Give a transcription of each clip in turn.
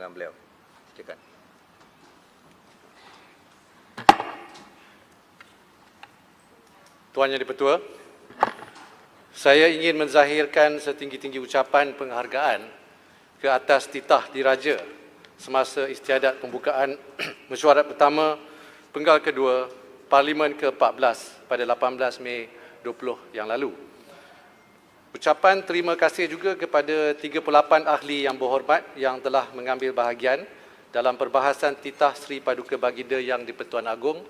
dengan beliau. Silakan. Tuan Yang di-Pertua, saya ingin menzahirkan setinggi-tinggi ucapan penghargaan ke atas titah diraja semasa istiadat pembukaan mesyuarat pertama penggal kedua Parlimen ke-14 pada 18 Mei 20 yang lalu. Ucapan terima kasih juga kepada 38 ahli yang berhormat yang telah mengambil bahagian dalam perbahasan titah Seri Paduka Baginda Yang di-Pertuan Agong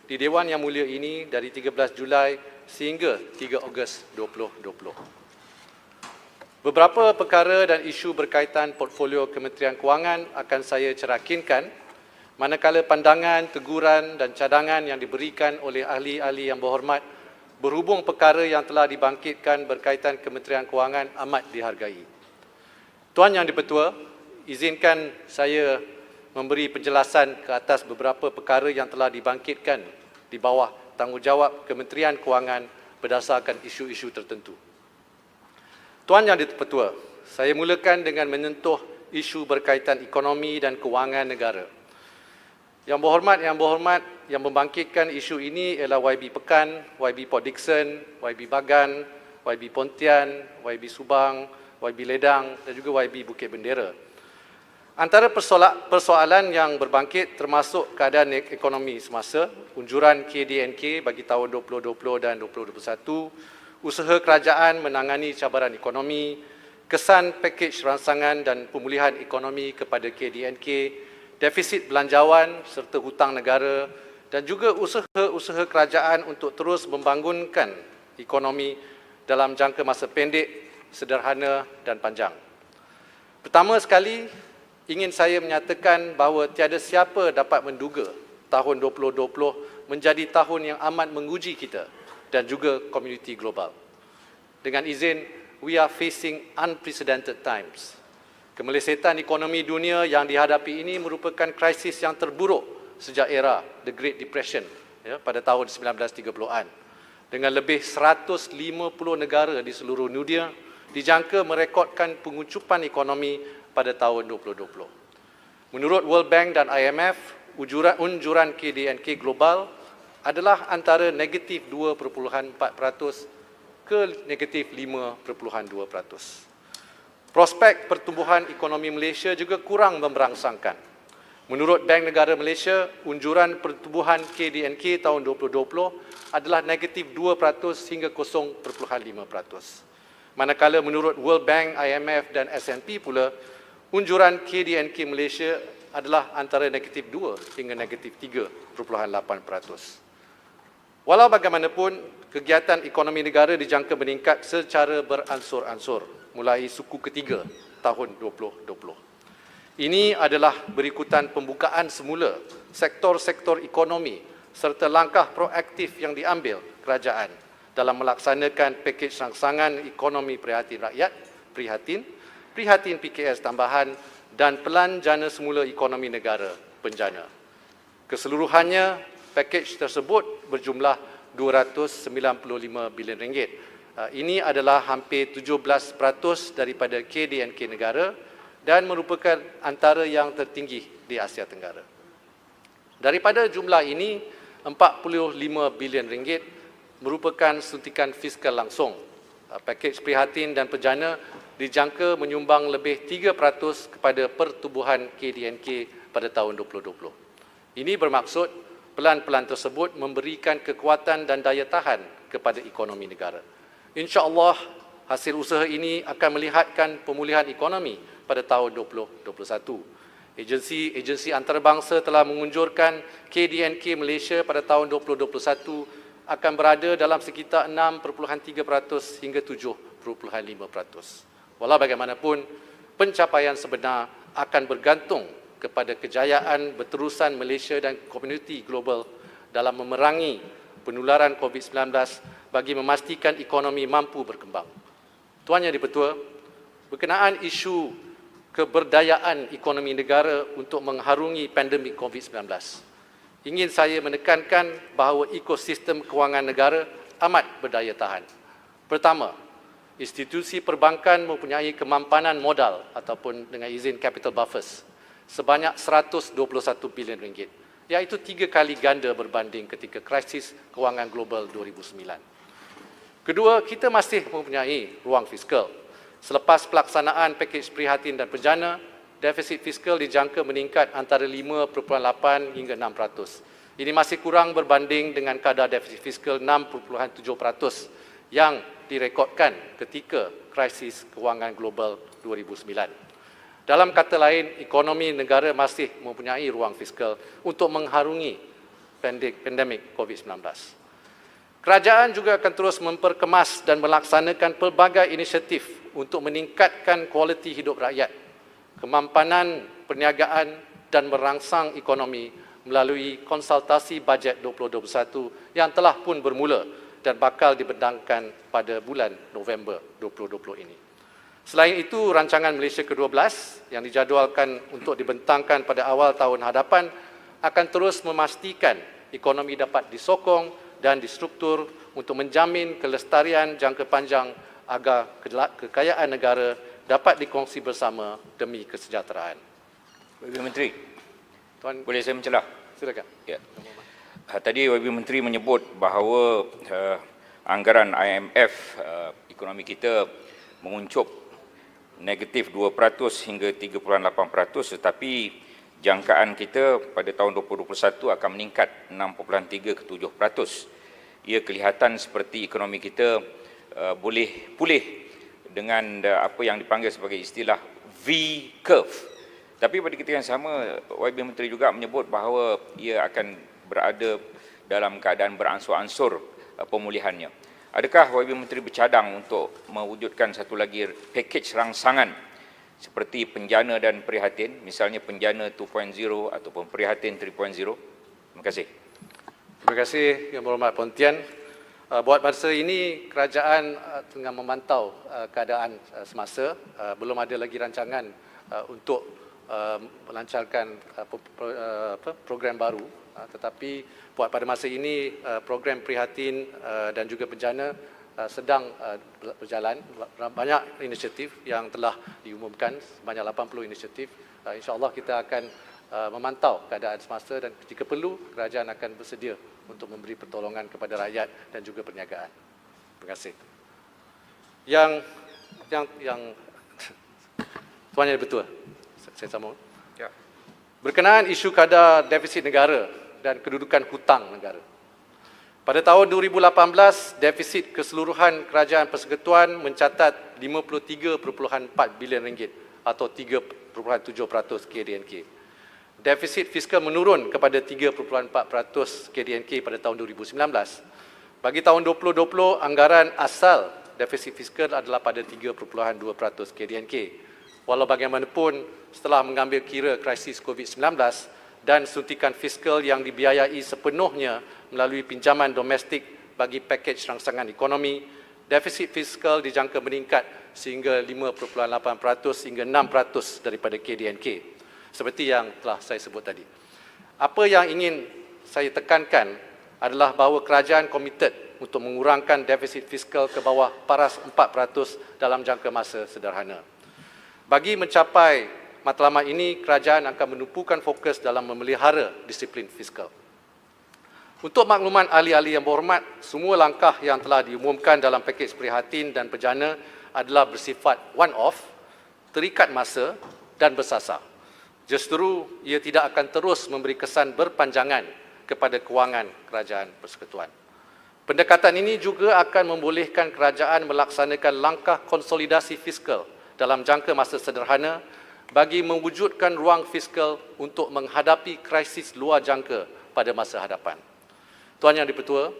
di Dewan Yang Mulia ini dari 13 Julai sehingga 3 Ogos 2020. Beberapa perkara dan isu berkaitan portfolio Kementerian Kewangan akan saya cerakinkan, manakala pandangan, teguran dan cadangan yang diberikan oleh ahli-ahli yang berhormat berhubung perkara yang telah dibangkitkan berkaitan Kementerian Kewangan amat dihargai. Tuan Yang di-Pertua, izinkan saya memberi penjelasan ke atas beberapa perkara yang telah dibangkitkan di bawah tanggungjawab Kementerian Kewangan berdasarkan isu-isu tertentu. Tuan Yang di-Pertua, saya mulakan dengan menyentuh isu berkaitan ekonomi dan kewangan negara. Yang berhormat, yang membangkitkan isu ini ialah YB Pekan, YB Port Dickson, YB Bagan, YB Pontian, YB Subang, YB Ledang dan juga YB Bukit Bendera. Antara persoalan yang berbangkit termasuk keadaan ekonomi semasa, unjuran KDNK bagi tahun 2020 dan 2021, usaha kerajaan menangani cabaran ekonomi, kesan pakej rangsangan dan pemulihan ekonomi kepada KDNK, defisit belanjawan serta hutang negara dan juga usaha-usaha kerajaan untuk terus membangunkan ekonomi dalam jangka masa pendek, sederhana dan panjang. Pertama sekali, ingin saya menyatakan bahawa tiada siapa dapat menduga tahun 2020 menjadi tahun yang amat menguji kita dan juga komuniti global. Dengan izin, we are facing unprecedented times. Kemelesetan ekonomi dunia yang dihadapi ini merupakan krisis yang terburuk sejak era The Great Depression pada tahun 1930-an. Dengan lebih 150 negara di seluruh dunia dijangka merekodkan pengucupan ekonomi pada tahun 2020. Menurut World Bank dan IMF, unjuran KDNK global adalah antara negatif 2.4% ke negatif 5.2%. Prospek pertumbuhan ekonomi Malaysia juga kurang memberangsangkan. Menurut Bank Negara Malaysia, unjuran pertumbuhan KDNK tahun 2020 adalah negatif 2% hingga 0.5%. Manakala menurut World Bank, IMF dan S&P pula, unjuran KDNK Malaysia adalah antara negatif 2 hingga negatif 3.8%. Walau bagaimanapun, kegiatan ekonomi negara dijangka meningkat secara beransur-ansur mulai suku ketiga tahun 2020. Ini adalah berikutan pembukaan semula sektor-sektor ekonomi serta langkah proaktif yang diambil kerajaan dalam melaksanakan pakej rangsangan ekonomi prihatin rakyat, prihatin PKS tambahan dan pelan jana semula ekonomi negara penjana. Keseluruhannya, pakej tersebut berjumlah 295 bilion ringgit. Ini adalah hampir 17% daripada KDNK negara dan merupakan antara yang tertinggi di Asia Tenggara. Daripada jumlah ini, 45 bilion ringgit merupakan suntikan fiskal langsung. Pakej prihatin dan penjana dijangka menyumbang lebih 3% kepada pertumbuhan KDNK pada tahun 2020. Ini bermaksud pelan-pelan tersebut memberikan kekuatan dan daya tahan kepada ekonomi negara. InsyaAllah, hasil usaha ini akan melihatkan pemulihan ekonomi pada tahun 2021. Agensi antarabangsa telah mengunjurkan KDNK Malaysia pada tahun 2021 akan berada dalam sekitar 6.3% hingga 7.5%. Walau bagaimanapun, pencapaian sebenar akan bergantung kepada kejayaan berterusan Malaysia dan komuniti global dalam memerangi penularan COVID-19 bagi memastikan ekonomi mampu berkembang. Tuan Yang di-Pertua, berkenaan isu keberdayaan ekonomi negara untuk mengharungi pandemik COVID-19, ingin saya menekankan bahawa ekosistem kewangan negara amat berdaya tahan. Pertama, institusi perbankan mempunyai kemampanan modal ataupun dengan izin capital buffers sebanyak 121 bilion ringgit, iaitu 3 kali ganda berbanding ketika krisis kewangan global 2009. Kedua, kita masih mempunyai ruang fiskal. Selepas pelaksanaan pakej prihatin dan bejana, defisit fiskal dijangka meningkat antara 5.8 hingga 6%. Ini masih kurang berbanding dengan kadar defisit fiskal 6.7% yang direkodkan ketika krisis kewangan global 2009. Dalam kata lain, ekonomi negara masih mempunyai ruang fiskal untuk mengharungi pandemik COVID-19. Kerajaan juga akan terus memperkemas dan melaksanakan pelbagai inisiatif untuk meningkatkan kualiti hidup rakyat, kemampanan perniagaan dan merangsang ekonomi melalui konsultasi bajet 2021 yang telah pun bermula dan bakal dibentangkan pada bulan November 2020 ini. Selain itu, rancangan Malaysia ke-12 yang dijadualkan untuk dibentangkan pada awal tahun hadapan akan terus memastikan ekonomi dapat disokong dan distruktur untuk menjamin kelestarian jangka panjang agar kekayaan negara dapat dikongsi bersama demi kesejahteraan. Wakil Menteri, Tuan, boleh saya mencelah? silakan. Ya. Tadi Wakil Menteri menyebut bahawa anggaran IMF ekonomi kita menguncup negatif 2% hingga 3.8%, tetapi jangkaan kita pada tahun 2021 akan meningkat 6.3 ke 7%. Ia kelihatan seperti ekonomi kita boleh pulih dengan apa yang dipanggil sebagai istilah V-curve. Tapi pada ketika yang sama, Wakil Menteri juga menyebut bahawa ia akan berada dalam keadaan beransur-ansur pemulihannya. Adakah Wakil Menteri bercadang untuk mewujudkan satu lagi pakej rangsangan seperti penjana dan prihatin, misalnya penjana 2.0 ataupun prihatin 3.0? Terima kasih. Terima kasih Yang Berhormat Puan Tian. Buat masa ini, kerajaan tengah memantau keadaan semasa. Belum ada lagi rancangan untuk melancarkan program baru, tetapi buat pada masa ini program prihatin dan juga bencana sedang berjalan. Banyak inisiatif yang telah diumumkan, sebanyak 80 inisiatif. InsyaAllah kita akan memantau keadaan semasa dan jika perlu kerajaan akan bersedia untuk memberi pertolongan kepada rakyat dan juga perniagaan. Terima kasih. Yang Tuan Yang betul. Saya sambung. Ya. Berkenaan isu kadar defisit negara dan kedudukan hutang negara. Pada tahun 2018, defisit keseluruhan Kerajaan Persekutuan mencatat 53.4 bilion ringgit atau 3.7% KDNK. Defisit fiskal menurun kepada 3.4% KDNK pada tahun 2019. Bagi tahun 2020, anggaran asal defisit fiskal adalah pada 3.2% KDNK. Walau bagaimanapun, setelah mengambil kira krisis COVID-19 dan suntikan fiskal yang dibiayai sepenuhnya melalui pinjaman domestik bagi pakej rangsangan ekonomi, defisit fiskal dijangka meningkat sehingga 5.8% hingga 6% daripada KDNK, seperti yang telah saya sebut tadi. Apa yang ingin saya tekankan adalah bahawa kerajaan komited untuk mengurangkan defisit fiskal ke bawah paras 4% dalam jangka masa sederhana. Bagi mencapai matlamat ini, kerajaan akan menumpukan fokus dalam memelihara disiplin fiskal. Untuk makluman ahli-ahli yang berhormat, semua langkah yang telah diumumkan dalam pakej prihatin dan bejana adalah bersifat one-off, terikat masa dan bersasar. Justru, ia tidak akan terus memberi kesan berpanjangan kepada kewangan Kerajaan Persekutuan. Pendekatan ini juga akan membolehkan kerajaan melaksanakan langkah konsolidasi fiskal dalam jangka masa sederhana bagi mewujudkan ruang fiskal untuk menghadapi krisis luar jangka pada masa hadapan. Tuan Yang Dipertua,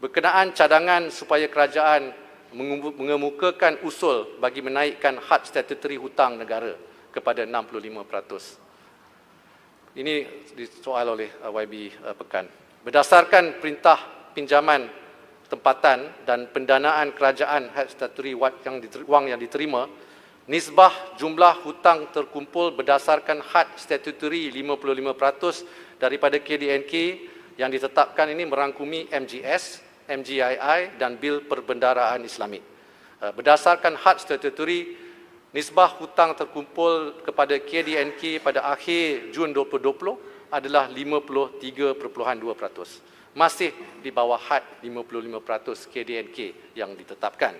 berkenaan cadangan supaya kerajaan mengemukakan usul bagi menaikkan had statutory hutang negara kepada 65%. Ini disoal oleh YB Pekan. Berdasarkan perintah pinjaman tempatan dan pendanaan kerajaan had statutory wang yang diterima, nisbah jumlah hutang terkumpul berdasarkan had statutory 55% daripada KDNK yang ditetapkan ini merangkumi MGS, MGII dan Bil Perbendaraan Islamik. Berdasarkan had statutory, Nisbah hutang terkumpul kepada KDNK pada akhir Jun 2020 adalah 53.2%. Masih di bawah had 55% KDNK yang ditetapkan.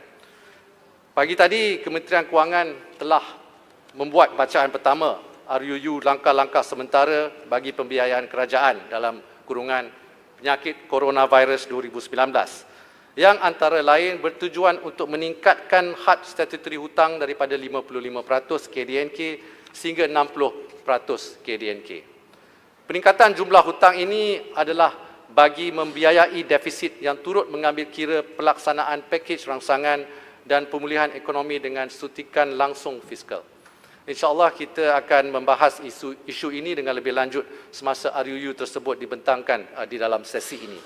Pagi tadi, Kementerian Kewangan telah membuat bacaan pertama RUU langkah-langkah sementara bagi pembiayaan kerajaan dalam kurungan penyakit coronavirus 2019 yang antara lain bertujuan untuk meningkatkan had statutory hutang daripada 55% KDNK sehingga 60% KDNK. Peningkatan jumlah hutang ini adalah bagi membiayai defisit yang turut mengambil kira pelaksanaan pakej rangsangan dan pemulihan ekonomi dengan suntikan langsung fiskal. InsyaAllah kita akan membahas isu ini dengan lebih lanjut semasa RUU tersebut dibentangkan di dalam sesi ini.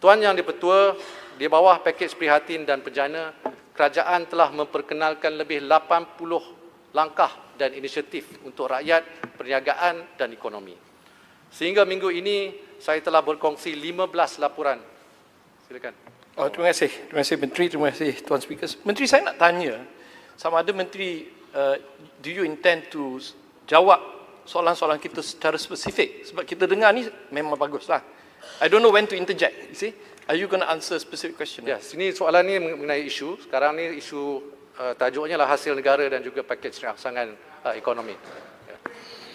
Tuan Yang di-Pertua, di bawah pakej prihatin dan penjana, kerajaan telah memperkenalkan lebih 80 langkah dan inisiatif untuk rakyat, perniagaan dan ekonomi. Sehingga minggu ini, saya telah berkongsi 15 laporan. Silakan. Oh, terima kasih Menteri, terima kasih Tuan Speaker. Menteri, saya nak tanya, sama ada Menteri, do you intend to jawab soalan-soalan kita secara spesifik? Sebab kita dengar ni memang baguslah. I don't know when to interject, you see. Are you going to answer specific question? Ya, sini soalan ni mengenai isu. Sekarang ni isu tajuknya lah hasil negara dan juga pakej rangsangan ekonomi.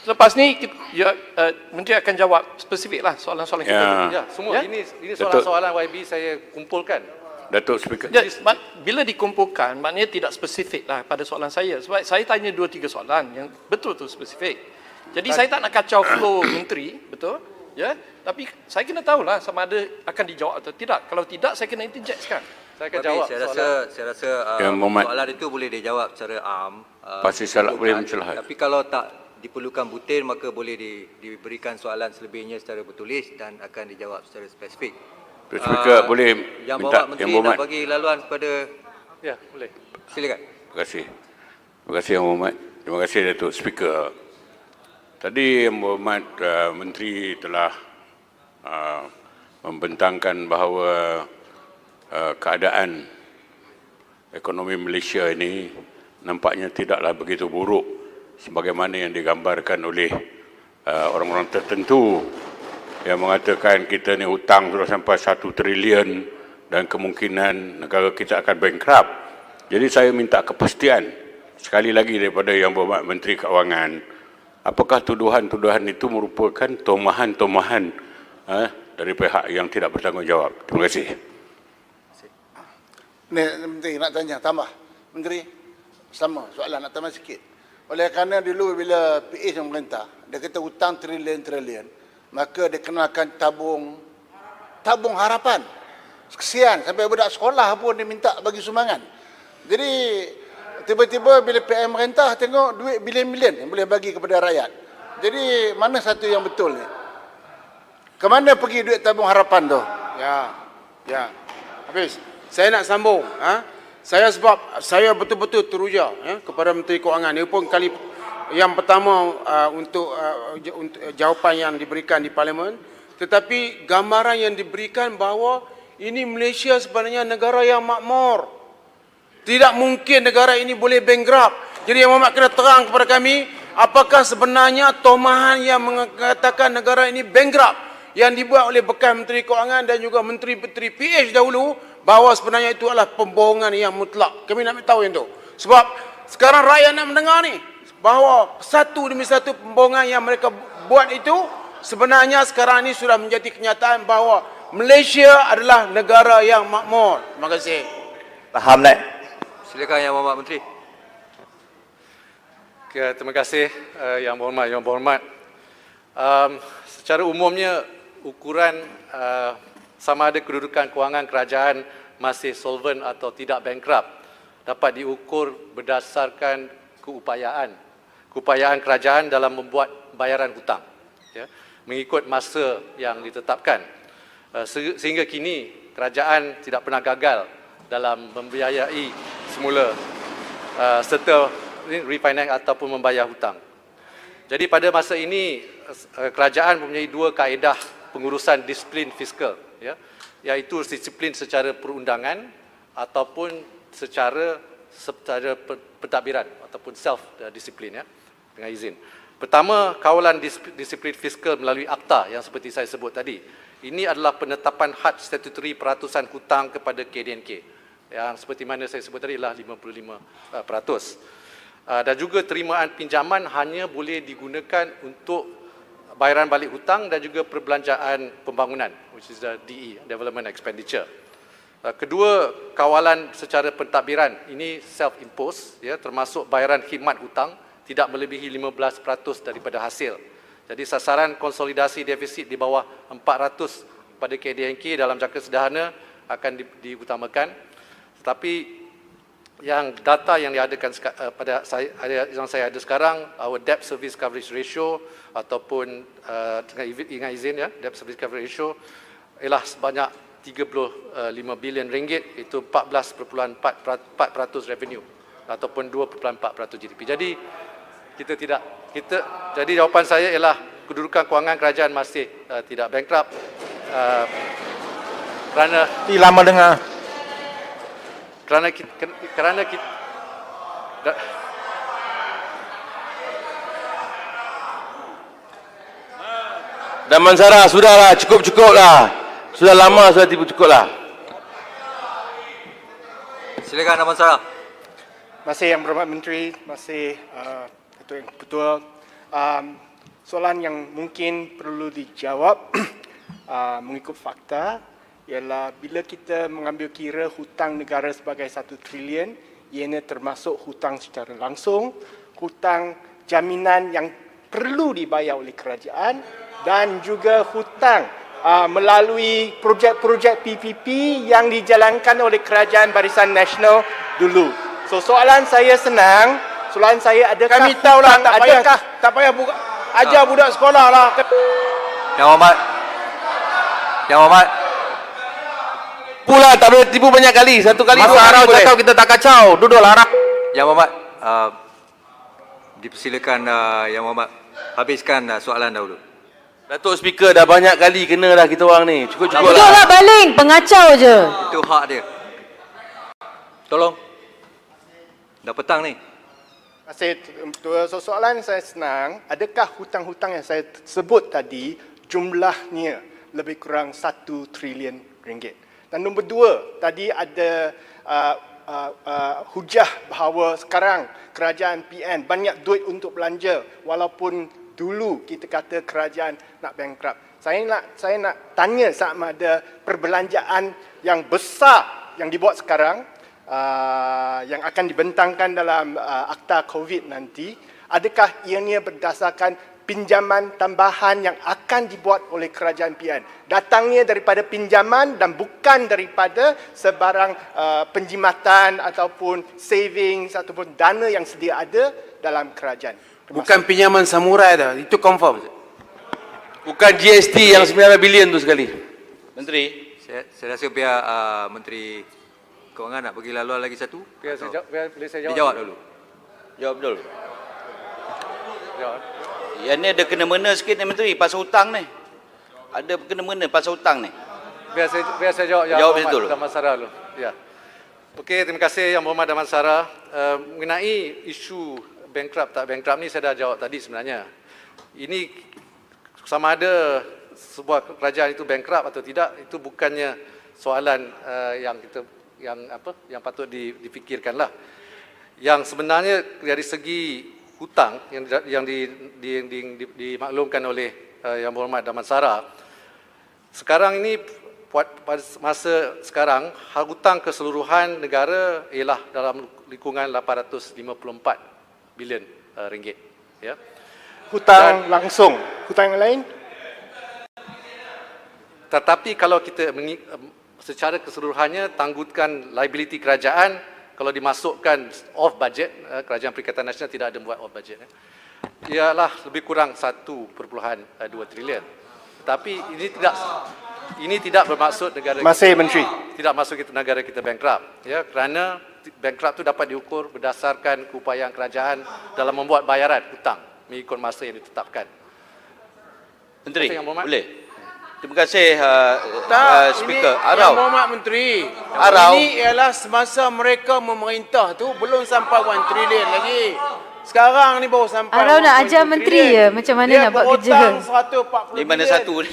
Lepas ni, Menteri akan jawab spesifik lah soalan-soalan kita. Ya, semua. Ini soalan-soalan YB saya kumpulkan. Datuk Speaker. Ya, bila dikumpulkan, maknanya tidak spesifik lah pada soalan saya. Sebab saya tanya 2-3 soalan yang betul-betul spesifik. Jadi saya tak nak kacau flow Menteri, betul? Ya, tapi saya kena tahulah sama ada akan dijawab atau tidak. Kalau tidak, saya kena interject sekarang. Saya akan jawab. Saya rasa soalan itu boleh dijawab secara am. Pasti salah boleh mencelahat. Tapi kalau tak diperlukan butir, maka boleh diberikan soalan selebihnya secara bertulis dan akan dijawab secara spesifik. Datuk Speaker, boleh Yang minta Berhormat Menteri Yang nak Berhormat. bagi laluan kepada... Ya, boleh. Silakan. Terima kasih. Terima kasih Yang Berhormat. Terima kasih Datuk Speaker. Tadi Yang Berhormat Menteri telah membentangkan bahawa keadaan ekonomi Malaysia ini nampaknya tidaklah begitu buruk sebagaimana yang digambarkan oleh orang-orang tertentu yang mengatakan kita ni hutang sudah sampai 1 trilion dan kemungkinan negara kita akan bankrupt. Jadi saya minta kepastian sekali lagi daripada Yang Berhormat Menteri Keuangan, apakah tuduhan-tuduhan itu merupakan tomahan-tomahan dari pihak yang tidak bertanggungjawab. Terima kasih. Menteri nak tanya, tambah. Menteri, sama soalan nak tambah sikit. Oleh kerana dulu bila PH yang merintah, dia kata hutang trilion-trilion, maka dia kenakan tabung harapan. Kesian, sampai budak sekolah pun dia minta bagi sumbangan. Jadi, tiba-tiba bila PM merintah, tengok duit bilion-bilion yang boleh bagi kepada rakyat. Jadi, mana satu yang betul ni? Kemana pergi duit tabung harapan tu? Ya. Habis. Saya nak sambung. Sebab saya betul-betul teruja kepada Menteri Kewangan. Ini pun kali yang pertama untuk jawapan yang diberikan di Parlimen. Tetapi gambaran yang diberikan bahawa ini Malaysia sebenarnya negara yang makmur. Tidak mungkin negara ini boleh bankrupt. Jadi Yang Berhormat kena terang kepada kami, apakah sebenarnya tomahan yang mengatakan negara ini bankrupt yang dibuat oleh bekas Menteri Kewangan dan juga Menteri-Menteri PH dahulu, bahawa sebenarnya itu adalah pembohongan yang mutlak. Kami nak tahu yang itu. Sebab sekarang rakyat nak mendengar ni, bahawa satu demi satu pembohongan yang mereka buat itu, sebenarnya sekarang ini sudah menjadi kenyataan bahawa Malaysia adalah negara yang makmur. Terima kasih. Faham, Naib. Silakan Yang Berhormat Menteri. Terima kasih Yang Berhormat. Secara umumnya, ukuran sama ada kedudukan kewangan kerajaan masih solvent atau tidak bankrupt dapat diukur berdasarkan keupayaan kerajaan dalam membuat bayaran hutang, ya, mengikut masa yang ditetapkan. Sehingga kini kerajaan tidak pernah gagal dalam membiayai semula serta refinance ataupun membayar hutang. Jadi pada masa ini kerajaan mempunyai 2 kaedah pengurusan disiplin fiskal, ya, iaitu disiplin secara perundangan ataupun secara secara pentadbiran ataupun self disiplin, ya, dengan izin. Pertama, kawalan disiplin fiskal melalui akta yang seperti saya sebut tadi. Ini adalah penetapan had statutory peratusan hutang kepada KDNK. Yang seperti mana saya sebut tadi adalah 55%. Dan juga terimaan pinjaman hanya boleh digunakan untuk bayaran balik hutang dan juga perbelanjaan pembangunan, which is the DE, Development Expenditure. Kedua, kawalan secara pentadbiran ini self-imposed, ya, termasuk bayaran khidmat hutang tidak melebihi 15% daripada hasil. Jadi sasaran konsolidasi defisit di bawah 400 pada KDNK dalam jangka sederhana akan diutamakan. Tetapi yang data yang diadakan pada yang saya ada sekarang, our debt service coverage ratio ataupun dengan izin, ya, debt service coverage ratio ialah sebanyak 35 bilion ringgit, itu 14.4% revenue ataupun 2.4% GDP. Jadi jadi jawapan saya ialah kedudukan kewangan kerajaan masih tidak bankrupt kerana lama dengar. Kerana kita Damansara, sudahlah, cukup-cukuplah. Sudah lama sudah cukuplah. Silakan Damansara. Terima kasih Yang Berhormat Menteri, terima kasih Ketua yang Ketua. Soalan yang mungkin perlu dijawab mengikut fakta ialah bila kita mengambil kira hutang negara sebagai 1 trilion, ianya termasuk hutang secara langsung, hutang jaminan yang perlu dibayar oleh kerajaan dan juga hutang melalui projek-projek PPP yang dijalankan oleh Kerajaan Barisan Nasional dulu. So soalan saya senang, soalan saya adakah Kami tahulah, tak payah buka, ajar budak sekolah lah. Yang Hormat. Yang Hormat. Pula tak boleh tipu banyak kali. Satu kali Masa dua harau kali boleh. cakap kita tak kacau. Duduklah harap. Yang Hormat. Dipersilakan Yang Hormat habiskan soalan dahulu. Datuk Speaker dah banyak kali kena dah kita orang ni. Cukup-cukup lah. Duduklah baling, pengacau je. Itu hak dia. Tolong. Dah petang ni. Terima kasih Ketua. So, soalan saya senang, adakah hutang-hutang yang saya sebut tadi jumlahnya lebih kurang 1 trilion ringgit? Dan nombor 2, tadi ada hujah bahawa sekarang kerajaan PN banyak duit untuk belanja walaupun dulu kita kata kerajaan nak bankrupt. Saya nak tanya sama ada perbelanjaan yang besar yang dibuat sekarang yang akan dibentangkan dalam akta COVID nanti, adakah ianya berdasarkan pinjaman tambahan yang akan dibuat oleh kerajaan PN? Datangnya daripada pinjaman dan bukan daripada sebarang penjimatan ataupun savings ataupun dana yang sedia ada dalam kerajaan. Bukan pinjaman samurai dah. Itu confirm. Bukan GST yang 9 bilion tu sekali. Menteri, Saya rasa biar Menteri Kewangan nak bagi laluan lagi satu. Biar saya jawab, boleh saya Dia jawab? jawab dulu. jawab dulu. Jawab. Yang ni ada kena-mena sikit ni Menteri, pasal hutang ni. Ada kena-mena pasal hutang ni. Biar saya jawab Yang Jawab Berhormat itu dulu. Damansara dulu. Ya. Okey, terima kasih Yang Berhormat Damansara. Mengenai isu bankrupt tak bankrupt ni saya dah jawab tadi sebenarnya. Ini sama ada sebuah kerajaan itu bankrupt atau tidak, itu bukannya soalan yang patut difikirkanlah. Yang sebenarnya dari segi hutang yang dimaklumkan oleh Yang Berhormat Damansara, sekarang ini pada masa sekarang hutang keseluruhan negara ialah dalam lingkungan 854 bilion ringgit, ya. Hutang langsung, hutang yang lain? Tetapi kalau kita secara keseluruhannya tangguhkan liability kerajaan, kalau dimasukkan off budget, Kerajaan Perikatan Nasional tidak ada buat off budget, ialah lebih kurang 1.2 trilion. Tetapi ini tidak bermaksud negara Masih Menteri. tidak masuk kita negara kita bankrupt, ya, kerana bankrupt itu dapat diukur berdasarkan keupayaan kerajaan dalam membuat bayaran hutang mengikut masa yang ditetapkan. Menteri, Yang Berhormat. boleh? Terima kasih Speaker. Yang Berhormat Menteri. Arau. Ini ialah semasa mereka memerintah tu belum sampai 1 trilion lagi. Sekarang ni baru sampai. Arau nak 1.2 ajar menteri trilion. je macam mana Dia nak buat kerja. berhutang 140 Di mana bilion. satu ni?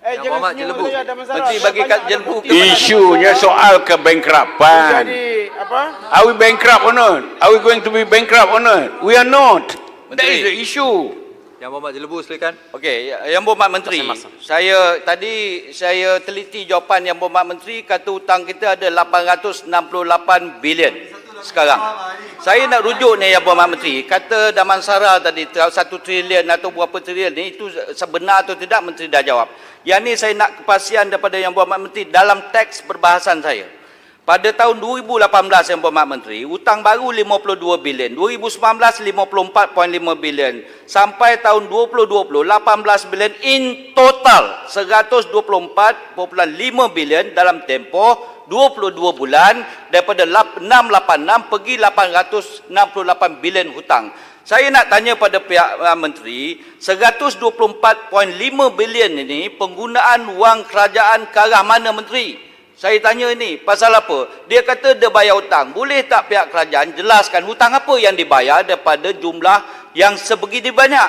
Jangan Berhormat senyum Jelebu. saya ada masalah. Menteri Saya bagi banyak kat ada Jelebu. bukti, banyak ada Isunya masalah. soal kebankrapan. Jadi apa? Are we bankrupt or not? Are we going to be bankrupt or not? We are not. That Menteri. is the issue. Yang Berhormat Jelebu silakan. Okey, Yang Berhormat Menteri, saya teliti jawapan Yang Berhormat Menteri kata hutang kita ada 868 bilion sekarang. Saya nak rujuk ni Yang Berhormat Menteri, kata Damansara tadi 1 trilion atau berapa trilion ni, itu sebenar atau tidak Menteri dah jawab. Yang ni saya nak kepastian daripada Yang Berhormat Menteri dalam teks perbahasan saya. Pada tahun 2018 Yang Berhormat Menteri, hutang baru 52 bilion, 2019 54.5 bilion, sampai tahun 2020 18 bilion, in total 124.5 bilion dalam tempoh 22 bulan, daripada 686 pergi 868 bilion hutang. Saya nak tanya pada pihak menteri, 124.5 bilion ini penggunaan wang kerajaan ke arah mana menteri? Saya tanya ini, pasal apa? Dia kata dia bayar hutang. Boleh tak pihak kerajaan jelaskan hutang apa yang dibayar daripada jumlah yang sebegini banyak?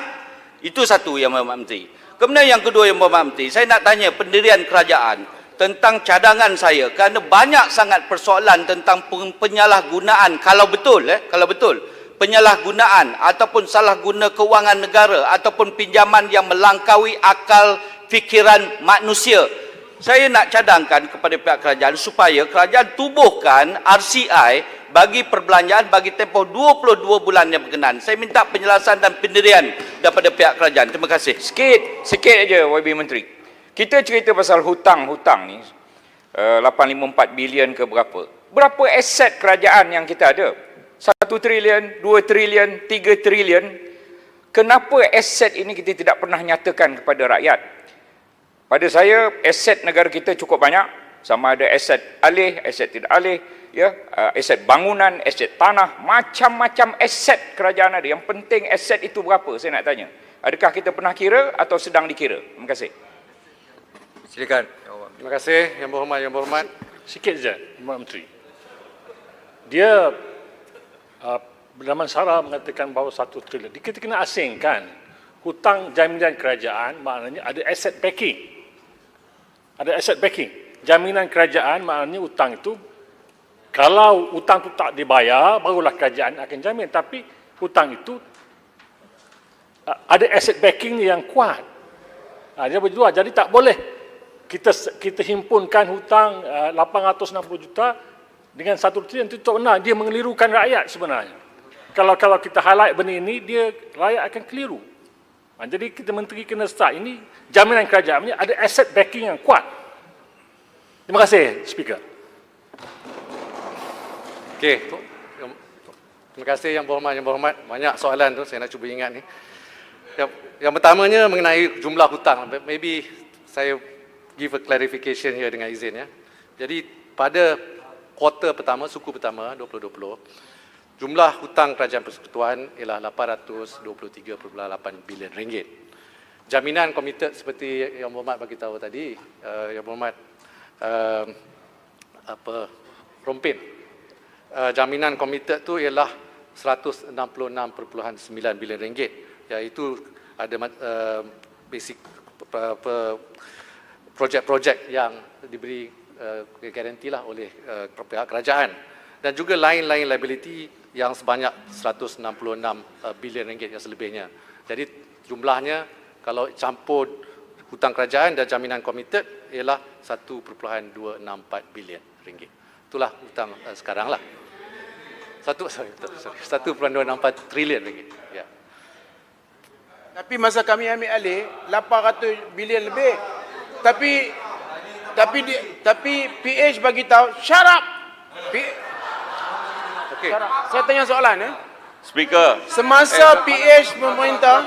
Itu satu Yang Berhormat Menteri. Kemudian yang kedua Yang Berhormat Menteri, saya nak tanya pendirian kerajaan tentang cadangan saya, kerana banyak sangat persoalan tentang penyalahgunaan, kalau betul penyalahgunaan ataupun salah guna kewangan negara ataupun pinjaman yang melangkaui akal fikiran manusia. Saya nak cadangkan kepada pihak kerajaan supaya kerajaan tubuhkan RCI bagi perbelanjaan bagi tempoh 22 bulan yang berkenaan. Saya minta penjelasan dan pendirian daripada pihak kerajaan. Terima kasih. Sikit aja YB Menteri. Kita cerita pasal hutang ni 854 bilion ke berapa? Berapa aset kerajaan yang kita ada? 1 trilion, 2 trilion, 3 trilion. Kenapa aset ini kita tidak pernah nyatakan kepada rakyat? Pada saya, aset negara kita cukup banyak. Sama ada aset alih, aset tidak alih, ya, aset bangunan, aset tanah, macam-macam aset kerajaan ada. Yang penting aset itu berapa, saya nak tanya. Adakah kita pernah kira atau sedang dikira? Terima kasih. Silakan. Terima kasih Yang Berhormat. Sikit saja, Berhormat Menteri. Dia Damansara mengatakan bahawa 1 trilion. Kita kena asingkan hutang jaminan kerajaan, maknanya ada asset backing. Ada asset backing. Jaminan kerajaan maknanya hutang itu, kalau hutang itu tak dibayar, barulah kerajaan akan jamin. Tapi hutang itu ada asset backing yang kuat. Dia berdua. Jadi tak boleh kita himpunkan hutang 860 juta dengan 1 trilion. Itu tak benar. Dia mengelirukan rakyat sebenarnya. Kalau kita highlight benda ini, rakyat akan keliru. Jadi kita menteri kena start. Ini jaminan kerajaan, ada asset backing yang kuat. Terima kasih, Speaker. Okey. Terima kasih Yang Berhormat. Banyak soalan tu saya nak cuba ingat ni. Yang pertamanya mengenai jumlah hutang. Maybe saya give a clarification here dengan izin ya. Jadi pada kuarter pertama, suku pertama 2020, jumlah hutang kerajaan persekutuan ialah 823.8 bilion ringgit. Jaminan komited seperti Yang Berhormat bagi tahu tadi, Yang Berhormat Rompin. Jaminan komited tu ialah 166.9 bilion ringgit, iaitu ada basic projek-projek yang diberi garantilah oleh pihak kerajaan, dan juga lain-lain liability yang sebanyak 166 bilion ringgit yang selebihnya. Jadi jumlahnya kalau campur hutang kerajaan dan jaminan komited ialah 1.264 bilion ringgit. Itulah hutang sekarang lah. 1.264 trilion ringgit. Ya. Tapi masa kami ambil alih 800 bilion lebih. Tapi PH bagi tahu shut up. Okey. Saya tanya soalan Speaker. Semasa PH memerintah,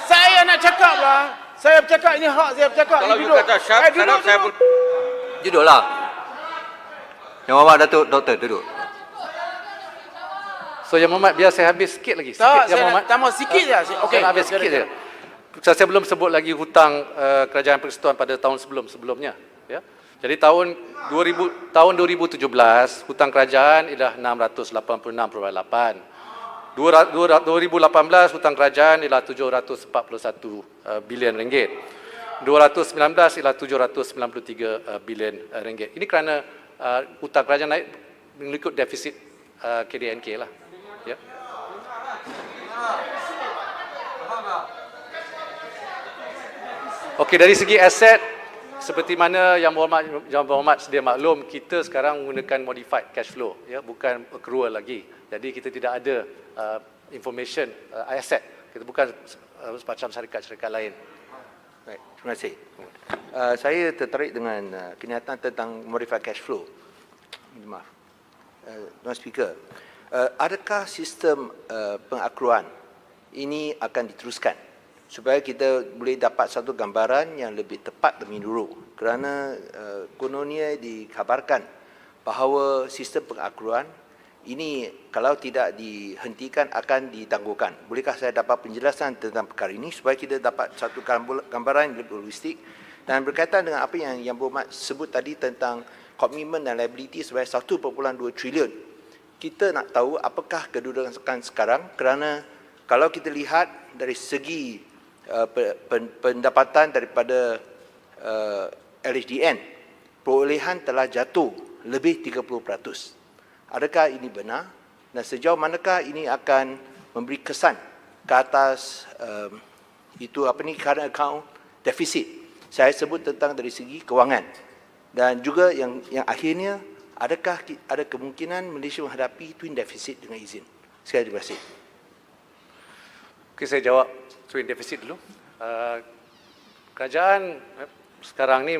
saya nak cakap lah. Saya bercakap, ini hak saya bercakap. Kalau Ini you kata shut up, saya pun... Duduklah. Yang Berhormat Datuk Doktor, duduk. So Yang Berhormat, biar saya habis sikit lagi. Tak, Yang saya Berhormat. nak tambah sikit je. Okey, nak habis sikit je. saya belum sebut lagi hutang Kerajaan Persekutuan pada tahun sebelumnya. Ya. Jadi tahun 2017 hutang kerajaan ialah 686.8. 2018 hutang kerajaan ialah 741 bilion ringgit. 2019 ialah 793 bilion ringgit. Ini kerana hutang kerajaan naik mengikut defisit KDNK lah. Ya. Okey, dari segi aset, seperti mana Yang Berhormat sedia maklum, kita sekarang menggunakan modified cash flow, ya, bukan accrual lagi. Jadi kita tidak ada information aset. Kita bukan semacam syarikat-syarikat lain. Baik, terima kasih. Saya tertarik dengan kenyataan tentang modified cash flow. Maaf. Tuan Speaker, adakah sistem pengakruan ini akan diteruskan supaya kita boleh dapat satu gambaran yang lebih tepat lebih dulu, kerana kononnya dikabarkan bahawa sistem pengakruan ini kalau tidak dihentikan akan ditangguhkan. Bolehkah saya dapat penjelasan tentang perkara ini supaya kita dapat satu gambaran yang lebih holistik? Dan berkaitan dengan apa yang Berhormat sebut tadi tentang komitmen dan liability sebanyak 1.2 trilion. Kita nak tahu apakah kedudukan sekarang, kerana kalau kita lihat dari segi pendapatan daripada LHDN, perolehan telah jatuh lebih 30%. Adakah ini benar? Dan sejauh manakah ini akan memberi kesan ke atas current account deficit? Saya sebut tentang dari segi kewangan. Dan juga yang akhirnya, adakah ada kemungkinan Malaysia menghadapi twin deficit dengan izin? Sekali terima kasih. Okey, saya jawab twin deficit dulu. Kerajaan sekarang ni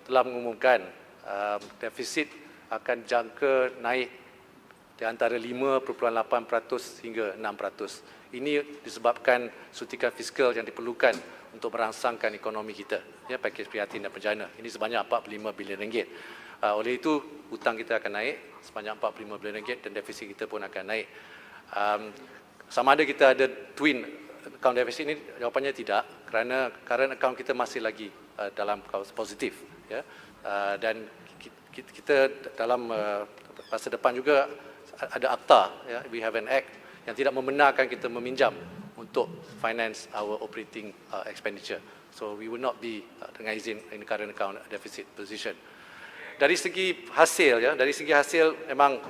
telah mengumumkan defisit akan jangka naik di antara 5.8% hingga 6%. Ini disebabkan suntikan fiskal yang diperlukan untuk merangsangkan ekonomi kita, ya, pakej prihatin dan penjana. Ini sebanyak 45 bilion ringgit. Oleh itu, hutang kita akan naik sebanyak 45 bilion ringgit dan defisit kita pun akan naik. Sama ada kita ada twin account deficit ini, jawapannya tidak, kerana current account kita masih lagi dalam positif, ya. Dan kita dalam masa depan juga ada akta, ya, we have an act yang tidak membenarkan kita meminjam untuk finance our operating expenditure. So we will not be dengan izin in current account deficit position. Dari segi hasil, ya, dari segi hasil memang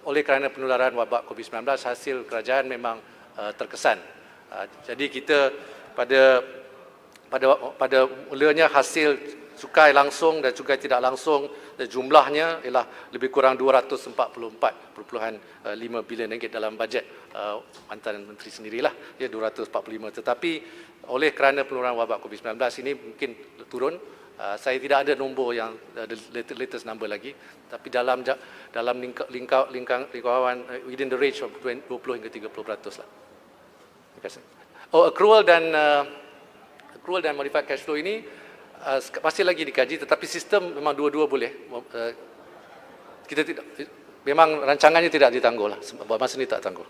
oleh kerana penularan wabak COVID-19, hasil kerajaan memang terkesan. Jadi kita pada mulanya hasil cukai langsung dan cukai tidak langsung jumlahnya ialah lebih kurang 244.5 bilion ringgit dalam bajet mantan menteri sendirilah, ya, 245. Tetapi oleh kerana penularan wabak COVID-19 ini mungkin turun. Saya tidak ada nombor yang latest number lagi, tapi dalam lingkaran within the range of 20 hingga 30% lah. Terima kasih. Accrual dan modified cash flow ini masih lagi dikaji, tetapi sistem memang dua-dua boleh. Kita tidak, memang rancangannya tidak ditangguh lah, sebab masa ini tak tangguh.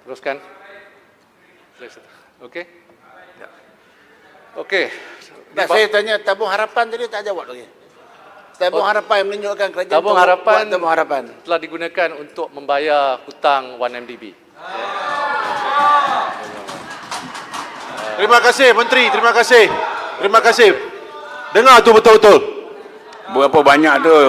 Teruskan. Okey. Okey. Saya tanya tabung harapan tadi tak jawab lagi. Tabung harapan yang menunjukkan kerajaan tabung harapan telah digunakan untuk membayar hutang 1MDB. Terima kasih Menteri, terima kasih. Terima kasih. Dengar tu betul-betul. Berapa banyak tu?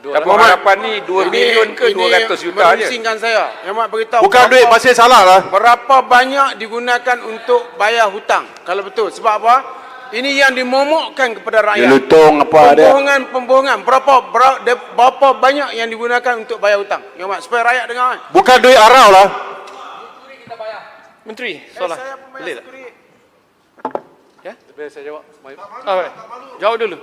Tabung harapan ni 2 bilion ke 200 juta je? Memusingkan saya. Yang Mak beritahu. Bukan duit, masih salah lah. Berapa banyak digunakan untuk bayar hutang? Kalau betul. Sebab apa? Ini yang dimomokkan kepada rakyat. Lutong apa ada? Pembohongan. Berapa banyak yang digunakan untuk bayar hutang? Yang Mak, supaya rakyat dengar. Bukan duit arau lah. Menteri, soalan. Boleh tak? Ya, boleh saya jawab. Baik. Jawab dulu.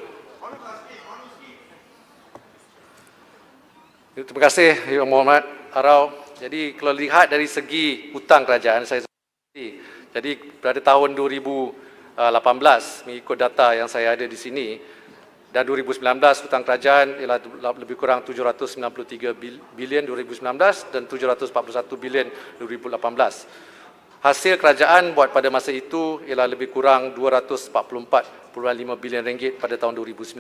Terima kasih, Yang Berhormat Arau. Jadi kalau lihat dari segi hutang kerajaan, saya jadi pada tahun 2018 mengikut data yang saya ada di sini, dan 2019 hutang kerajaan ialah lebih kurang 793 bilion 2019 dan 741 bilion 2018. Hasil kerajaan buat pada masa itu ialah lebih kurang 244.5 bilion ringgit pada tahun 2019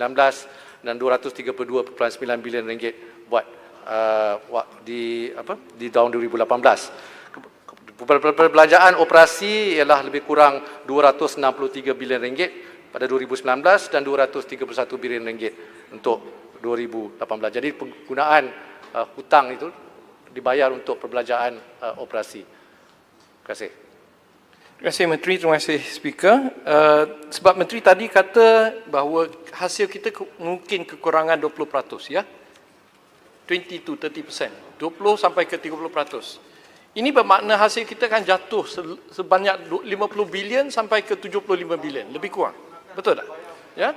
dan 232.9 bilion ringgit buat di tahun 2018. Perbelanjaan operasi ialah lebih kurang 263 bilion ringgit pada 2019 dan 231 bilion ringgit untuk 2018. Jadi penggunaan hutang itu dibayar untuk perbelanjaan operasi. Terima kasih. Terima kasih Menteri, terima kasih Speaker. Sebab Menteri tadi kata bahawa hasil kita mungkin kekurangan 20%, ya? 20 to 30%, 20 sampai ke 30%. Ini bermakna hasil kita akan jatuh sebanyak 50 bilion sampai ke 75 bilion, lebih kurang. Betul tak? Ya?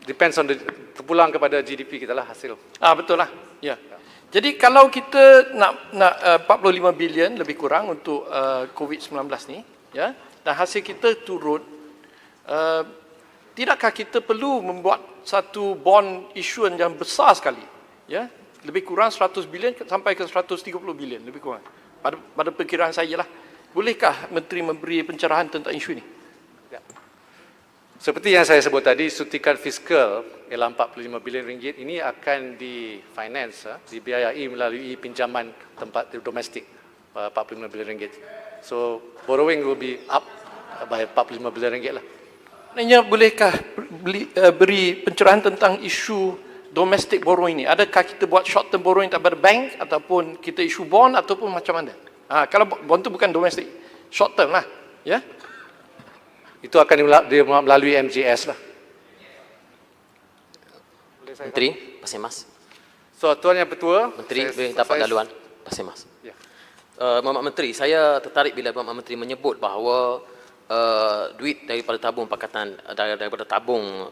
Depends on terpulang kepada GDP kita lah hasil. Betul lah. Ya. Jadi kalau kita nak 45 bilion lebih kurang untuk COVID-19 ni, ya, dan hasil kita turun, tidakkah kita perlu membuat satu bond issuance yang besar sekali, ya, lebih kurang 100 bilion sampai ke 130 bilion lebih kurang. Pada perkiraan saya lah. Bolehkah Menteri memberi pencerahan tentang isu ini? Ya. Seperti yang saya sebut tadi, suntikan fiskal ialah 45 bilion ringgit ini akan di-finance, dibiayai melalui pinjaman tempat domestik 45 bilion ringgit. So, borrowing will be up by 45 bilion ringgit lah. Maknanya bolehkah beri pencerahan tentang isu domestic borrowing ini? Adakah kita buat short term borrowing daripada bank ataupun kita isu bond ataupun macam mana? Kalau bond itu bukan domestic, short term lah, ya? Itu akan melalui MJS lah. Menteri, Pasir Mas. So, Tuan Yang Pertua, Menteri, boleh minta pendaluan. Pasir Mas. Ya. Mohd Menteri, saya tertarik bila Mohd Menteri menyebut bahawa duit daripada tabung pakatan, daripada tabung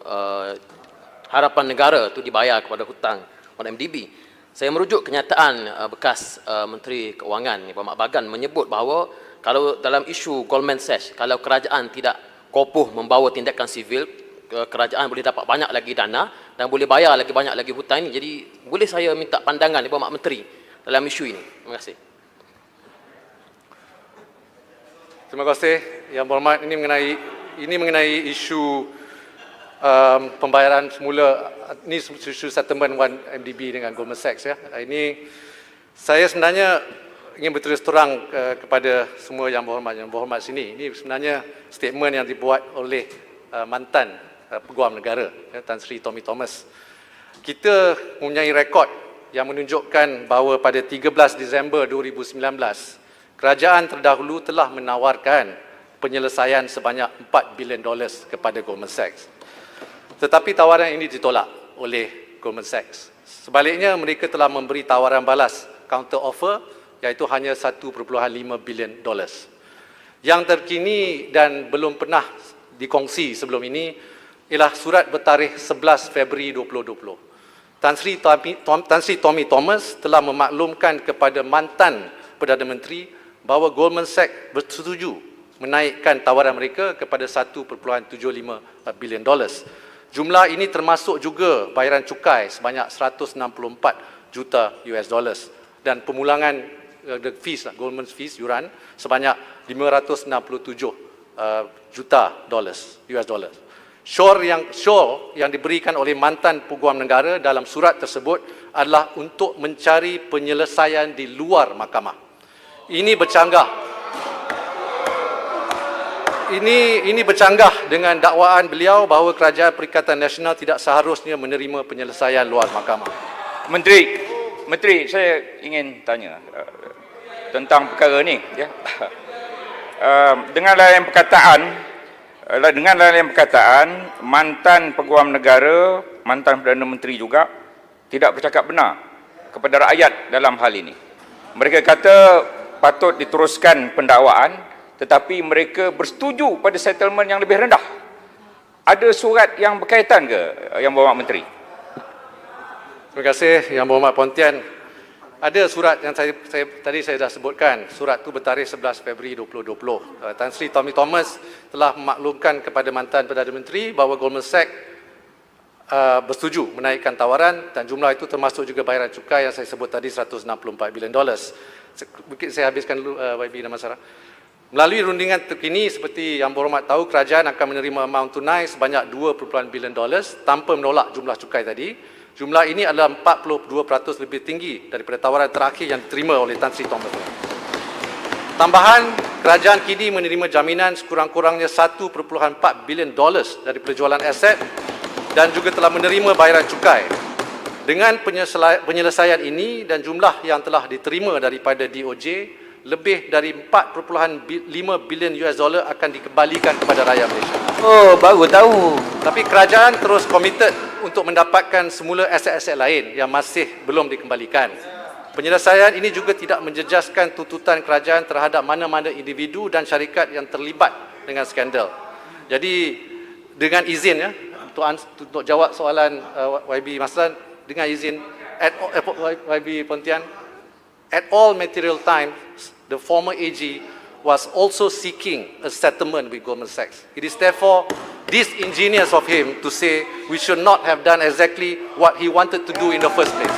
harapan negara itu dibayar kepada hutang oleh MDB. Saya merujuk kenyataan bekas Menteri Keuangan, Pak Mak Bagan, menyebut bahawa kalau dalam isu Goldman Sachs, kalau kerajaan tidak kopuh membawa tindakan sivil, kerajaan boleh dapat banyak lagi dana dan boleh bayar lagi banyak lagi hutang ini. Jadi boleh saya minta pandangan Pak Mak Menteri dalam isu ini? Terima kasih. Terima kasih Yang Berhormat. Ini mengenai isu pembayaran semula, ini isu settlement 1 MDB dengan Goldman Sachs, ya. Ini saya sebenarnya ingin berterus terang kepada semua Yang Berhormat sini. Ini sebenarnya statement yang dibuat oleh mantan Peguam Negara, ya, Tan Sri Tommy Thomas. Kita mempunyai rekod yang menunjukkan bahawa pada 13 Disember 2019, kerajaan terdahulu telah menawarkan penyelesaian sebanyak $4 bilion kepada Goldman Sachs. Tetapi tawaran ini ditolak oleh Goldman Sachs. Sebaliknya, mereka telah memberi tawaran balas, counter offer, iaitu hanya $1.5 bilion. Yang terkini dan belum pernah dikongsi sebelum ini ialah surat bertarikh 11 Februari 2020. Tan Sri Tommy Thomas telah memaklumkan kepada mantan Perdana Menteri bahawa Goldman Sachs bersetuju menaikkan tawaran mereka kepada $1.75 bilion. Jumlah ini termasuk juga bayaran cukai sebanyak 164 juta US dollars dan pemulangan fees, Goldman fees yuran sebanyak 567 juta US dollars. Sure yang diberikan oleh mantan Peguam Negara dalam surat tersebut adalah untuk mencari penyelesaian di luar mahkamah. Ini bercanggah. Ini bercanggah dengan dakwaan beliau bahawa Kerajaan Perikatan Nasional tidak seharusnya menerima penyelesaian luar mahkamah. Menteri, saya ingin tanya tentang perkara ni, ya. Dengan lain perkataan, mantan Peguam Negara, mantan Perdana Menteri juga tidak bercakap benar kepada rakyat dalam hal ini. Mereka kata patut diteruskan pendakwaan, tetapi mereka bersetuju pada settlement yang lebih rendah. Ada surat yang berkaitan ke, Yang Berhormat Menteri? Terima kasih Yang Berhormat Puan Tian. Ada surat yang tadi saya dah sebutkan. Surat itu bertarikh 11 Februari 2020. Tan Sri Tommy Thomas telah memaklumkan kepada mantan Perdana Menteri bahawa Goldman Sachs bersetuju menaikkan tawaran dan jumlah itu termasuk juga bayaran cukai yang saya sebut tadi $164 bilion. Mungkin saya habiskan dulu YB dan Masara. Melalui rundingan terkini seperti yang berhormat tahu, kerajaan akan menerima amaun tunai sebanyak $2 bilion tanpa menolak jumlah cukai tadi. Jumlah ini adalah 42% lebih tinggi daripada tawaran terakhir yang diterima oleh Tan Sri Thomas. Tambahan, kerajaan kini menerima jaminan sekurang-kurangnya $1.4 bilion dari penjualan aset dan juga telah menerima bayaran cukai. Dengan penyelesaian ini dan jumlah yang telah diterima daripada DOJ, lebih dari $4.5 bilion akan dikembalikan kepada rakyat Malaysia. Oh, baru tahu. Tapi kerajaan terus komited untuk mendapatkan semula aset-aset lain yang masih belum dikembalikan. Penyelesaian ini juga tidak menjejaskan tuntutan kerajaan terhadap mana-mana individu dan syarikat yang terlibat dengan skandal. Jadi dengan izin untuk jawab soalan YB Maslan, dengan izin YB Pontian, at all material times the former AG was also seeking a settlement with Goldman Sachs. It is therefore disingenuous of him to say we should not have done exactly what he wanted to do in the first place.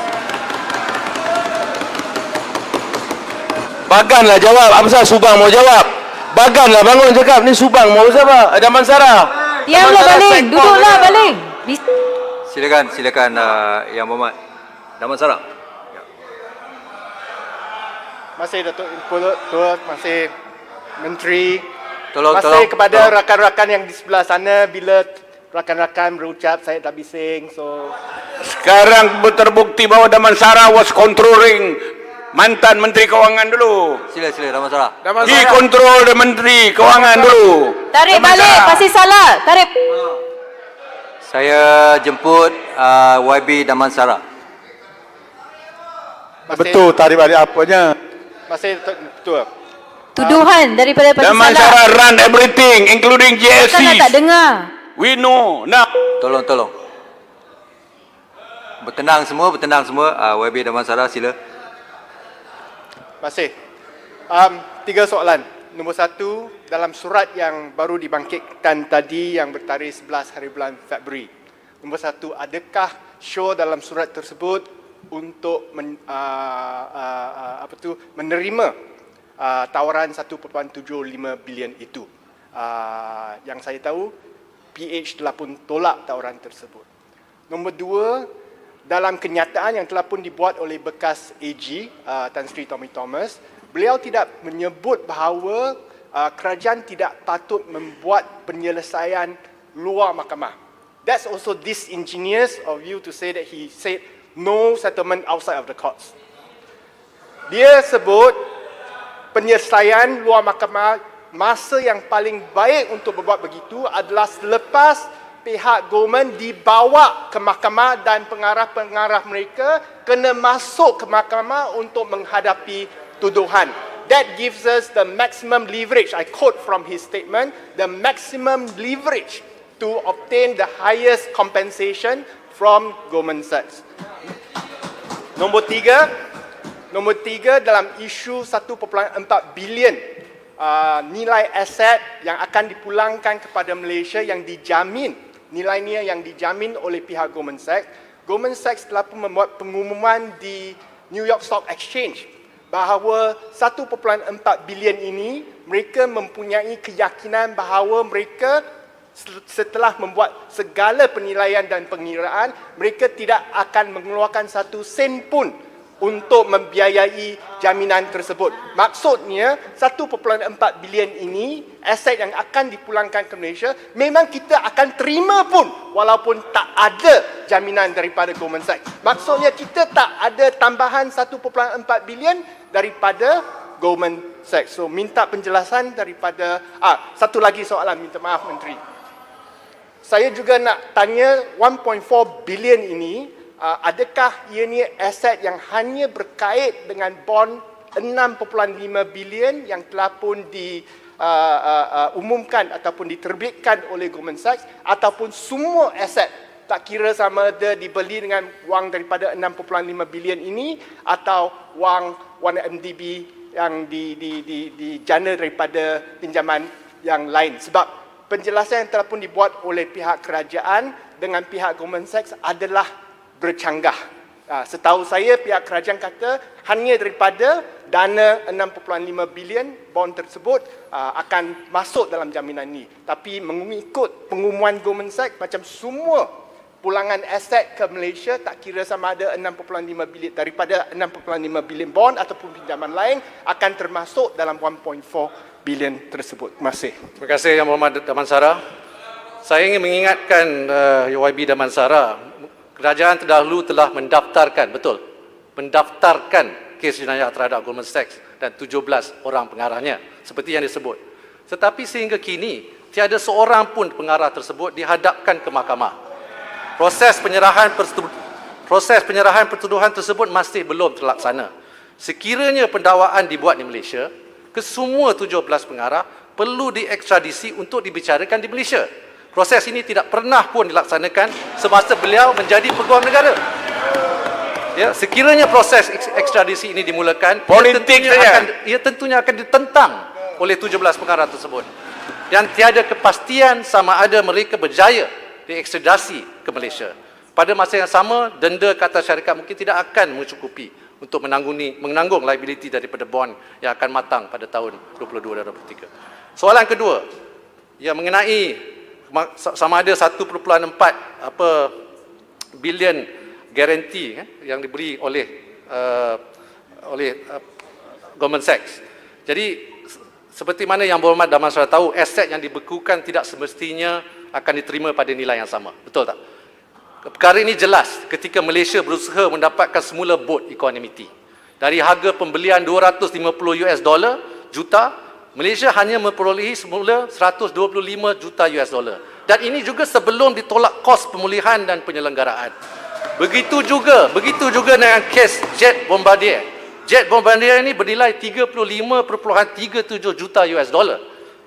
Baganlah jawab. Apa pasal Subang mau jawab? Baganlah bangun cakap. Ni Subang mau siapa? Ada Mansara. Diamlah baling, duduklah baling. Silakan Yang Berhormat Damansara. Masih Datuk Tua, masih Menteri. Tolong. Kepada rakan-rakan yang di sebelah sana, bila rakan-rakan berucap, saya tak bising. So Sekarang terbukti bahawa Damansara was controlling mantan Menteri Kewangan dulu. Sila Damansara. He control the Menteri Kewangan dulu. Tarik balik, pasti salah. Tarik. Saya jemput YB Damansara. betul, tarik balik apanya? masih Tua. Tuduhan daripada pasti Damansara salah. run everything including Kan GSC. tak dengar. We know. Now. Tolong. Bertenang semua. YB Damansara, sila. Masih. 3 soalan. Nombor 1, dalam surat yang baru dibangkitkan tadi yang bertarikh 11 hari bulan Februari. Nombor 1, adakah show dalam surat tersebut untuk menerima tawaran 1.75 bilion itu? Yang saya tahu, PH telah pun tolak tawaran tersebut. Nombor 2, dalam kenyataan yang telah pun dibuat oleh bekas AG Tan Sri Tommy Thomas, beliau tidak menyebut bahawa kerajaan tidak patut membuat penyelesaian luar mahkamah. That's also disingenuous of you to say that he said no settlement outside of the courts. Dia sebut penyelesaian luar mahkamah, masa yang paling baik untuk berbuat begitu adalah selepas pihak government dibawa ke mahkamah dan pengarah-pengarah mereka kena masuk ke mahkamah untuk menghadapi tuduhan. That gives us the maximum leverage. I quote from his statement, the maximum leverage to obtain the highest compensation from Goldman Sachs. Nombor 3 dalam isu 1.4 bilion nilai aset yang akan dipulangkan kepada Malaysia yang dijamin, nilainya yang dijamin oleh pihak Goldman Sachs. Goldman Sachs telah pun membuat pengumuman di New York Stock Exchange bahawa 1.4 bilion ini mereka mempunyai keyakinan bahawa mereka setelah membuat segala penilaian dan pengiraan, mereka tidak akan mengeluarkan 1 sen pun untuk membiayai jaminan tersebut. Maksudnya 1.4 bilion ini aset yang akan dipulangkan ke Malaysia, memang kita akan terima pun walaupun tak ada jaminan daripada Goldman Sachs. Maksudnya kita tak ada tambahan 1.4 bilion daripada Goldman Sachs. So minta penjelasan daripada satu lagi soalan, minta maaf Menteri. Saya juga nak tanya 1.4 bilion ini, adakah ianya aset yang hanya berkait dengan bond 6.5 bilion yang telah pun diumumkan ataupun diterbitkan oleh Goldman Sachs, ataupun semua aset, tak kira sama ada dibeli dengan wang daripada 6.5 bilion ini atau wang 1MDB yang dijana daripada pinjaman yang lain. Sebab penjelasan yang telah pun dibuat oleh pihak kerajaan dengan pihak Goldman Sachs adalah bercanggah. Setahu saya pihak kerajaan kata hanya daripada dana 6.5 bilion bond tersebut akan masuk dalam jaminan ini. Tapi mengikut pengumuman Goldman Sachs, macam semua pulangan aset ke Malaysia, tak kira sama ada 6.5 bilion daripada 6.5 bilion bond ataupun pinjaman lain, akan termasuk dalam 1.4 bilion tersebut. Terima kasih. Terima kasih Yang Berhormat Damansara. Saya ingin mengingatkan YB Damansara, kerajaan terdahulu telah mendaftarkan, betul, mendaftarkan kes jenayah terhadap Goldman Sachs dan 17 orang pengarahnya, seperti yang disebut. Tetapi sehingga kini, tiada seorang pun pengarah tersebut dihadapkan ke mahkamah. Proses penyerahan pertuduhan tersebut masih belum terlaksana. Sekiranya pendakwaan dibuat di Malaysia, kesemua 17 pengarah perlu diekstradisi untuk dibicarakan di Malaysia. Proses ini tidak pernah pun dilaksanakan semasa beliau menjadi peguam negara. Ya, sekiranya proses ekstradisi ini dimulakan, ia tentunya akan ditentang oleh 17 pengarah tersebut. Dan tiada kepastian sama ada mereka berjaya diekstradisi ke Malaysia. Pada masa yang sama, denda ke atas syarikat mungkin tidak akan mencukupi untuk menanggung liability daripada bond yang akan matang pada tahun 22 dan 23. Soalan kedua, yang mengenai sama ada 1.4 bilion garanti yang diberi oleh Goldman Sachs. Jadi seperti mana Yang Berhormat Damansara tahu, aset yang dibekukan tidak semestinya akan diterima pada nilai yang sama. Betul tak? Perkara ini jelas ketika Malaysia berusaha mendapatkan semula boat equanimity. Dari harga pembelian $250 juta, Malaysia hanya memperolehi semula $125 juta. Dan ini juga sebelum ditolak kos pemulihan dan penyelenggaraan. Begitu juga dengan kes Jet Bombardier. Jet Bombardier ini bernilai $35.37 juta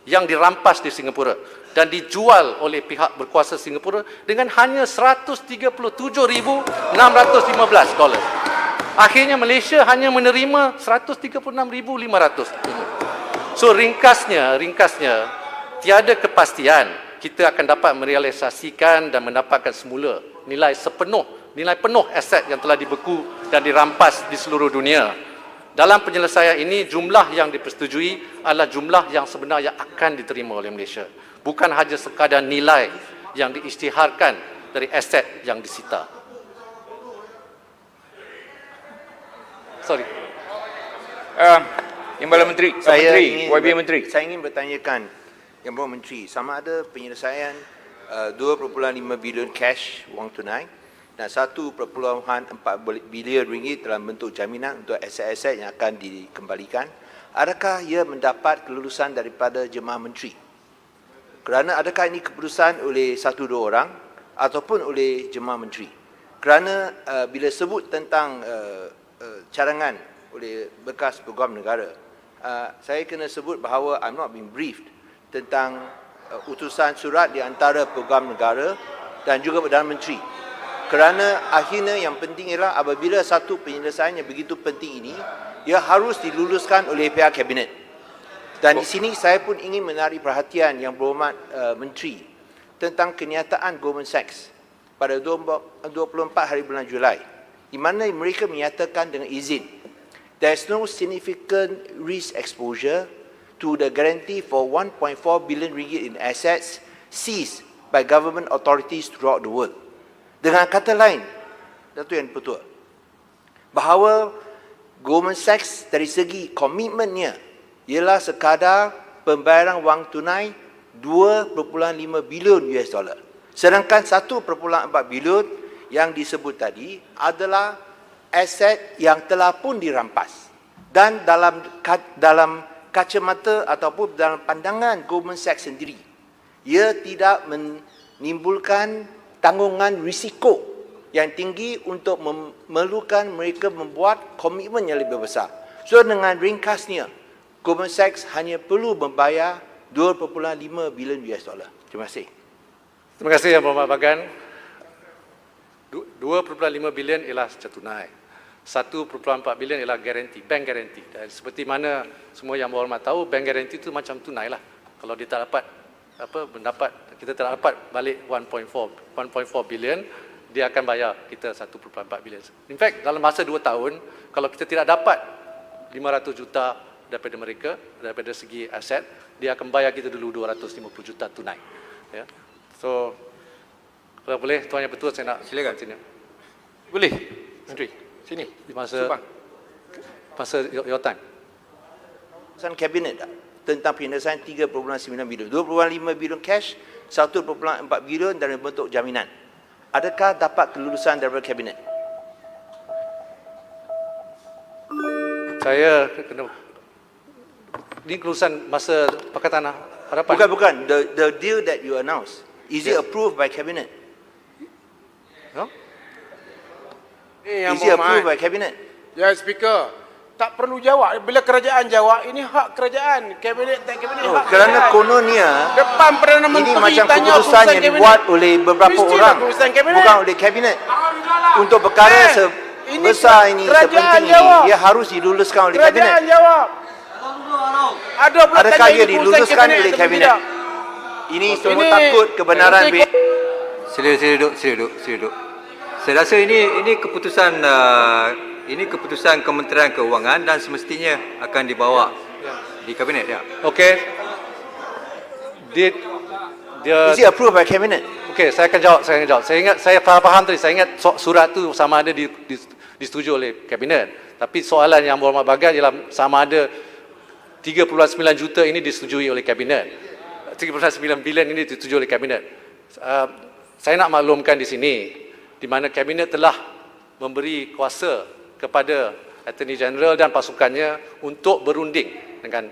yang dirampas di Singapura dan dijual oleh pihak berkuasa Singapura dengan hanya $137,615. Akhirnya Malaysia hanya menerima $136,500. So ringkasnya tiada kepastian kita akan dapat merealisasikan dan mendapatkan semula nilai penuh aset yang telah dibeku dan dirampas di seluruh dunia. Dalam penyelesaian ini, jumlah yang dipersetujui adalah jumlah yang sebenarnya akan diterima oleh Malaysia. Bukan sahaja sekadar nilai yang diisytiharkan dari aset yang disita. Sorry. Imbalan Menteri, YB Menteri. Saya ingin bertanyakan Yang Berhormat Menteri, sama ada penyelesaian 2.5 bilion cash wang tunai dan 1.4 bilion ringgit dalam bentuk jaminan untuk aset-aset yang akan dikembalikan, adakah ia mendapat kelulusan daripada jemaah menteri? Kerana adakah ini keputusan oleh 1-2 orang ataupun oleh jemaah menteri? Kerana bila sebut tentang cadangan oleh bekas peguam negara, saya kena sebut bahawa I'm not being briefed tentang utusan surat di antara peguam negara dan juga Perdana Menteri. Kerana akhirnya yang penting ialah apabila satu penyelesaian yang begitu penting ini, ia harus diluluskan oleh pihak kabinet. Dan di sini saya pun ingin menarik perhatian Yang Berhormat Menteri tentang kenyataan Goldman Sachs pada 24 hari bulan Julai, di mana mereka menyatakan dengan izin, there is no significant risk exposure to the guarantee for 1.4 billion ringgit in assets seized by government authorities throughout the world. Dengan kata lain, Datuk Yang Dipertua, bahawa Goldman Sachs dari segi komitmennya ialah sekadar pembayaran wang tunai 2.5 bilion $. Sedangkan 1.4 bilion yang disebut tadi adalah aset yang telah pun dirampas. Dan dalam kacamata ataupun dalam pandangan Goldman Sachs sendiri, ia tidak menimbulkan tanggungan risiko yang tinggi untuk memerlukan mereka membuat komitmen yang lebih besar. So dengan ringkasnya, Goldman Sachs hanya perlu membayar 2.5 bilion $. Terima kasih. Terima kasih Yang Berhormat Bagan. 2.5 bilion ialah secara tunai. 1.4 bilion ialah garanti, bank garanti. Dan seperti mana semua yang berhormat tahu, bank garanti itu macam tunai lah. Kalau dia tak dapat kita tak dapat balik 1.4 bilion, dia akan bayar kita 1.4 bilion. In fact, dalam masa 2 tahun, kalau kita tidak dapat 500 juta daripada mereka, daripada segi aset, dia akan bayar kita dulu 250 juta tunai. Ya. So, kalau boleh, Tuan Yang Bertuah, saya nak Silakan. continue. Boleh, Menteri. Sini. Di masa your time. Keputusan Kabinet tak? Tentang penyelesaian 3.9 bilion. 2.5 bilion cash, 1.4 bilion dalam bentuk jaminan. Adakah dapat kelulusan daripada Kabinet? Saya kena ini kelulusan masa Pakatan Harapan. Bukan. The deal that you announced, is it approved by Cabinet? No? Yang Is it approved berhormat. by Cabinet? Ya, Speaker. Tak perlu jawab. Bila kerajaan jawab, ini hak kerajaan. Kabinet tak kabinet hak Kerana kerajaan. kononnya Depan Perdana ini Menteri macam tanya keputusan yang kabinet. dibuat oleh beberapa Mestilah orang, keputusan kabinet. bukan oleh Kabinet. Untuk perkara ini sebesar ini, kerajaan sepenting ini, jawab. ia harus diluluskan oleh Kerajaan Kabinet. jawab. Ada pula Adakah tanya ia ini keputusan diluluskan oleh atau Kabinet? tidak. Ini semua Ini- takut kebenaran. Menteri Sila duduk. Saya rasa ini keputusan Kementerian Keuangan dan semestinya akan dibawa di Kabinet ya. Okey. Dia Is it approved by Cabinet? okey, saya akan jawab. Saya ingat, saya faham tadi. Saya ingat surat tu sama ada disetujui oleh Kabinet. Tapi soalan yang berhormat bagan ialah sama ada 3.9 juta ini disetujui oleh Kabinet. 3.9 bilion ini disetujui oleh Kabinet. Saya nak maklumkan di sini, di mana Kabinet telah memberi kuasa kepada Attorney General dan pasukannya untuk berunding dengan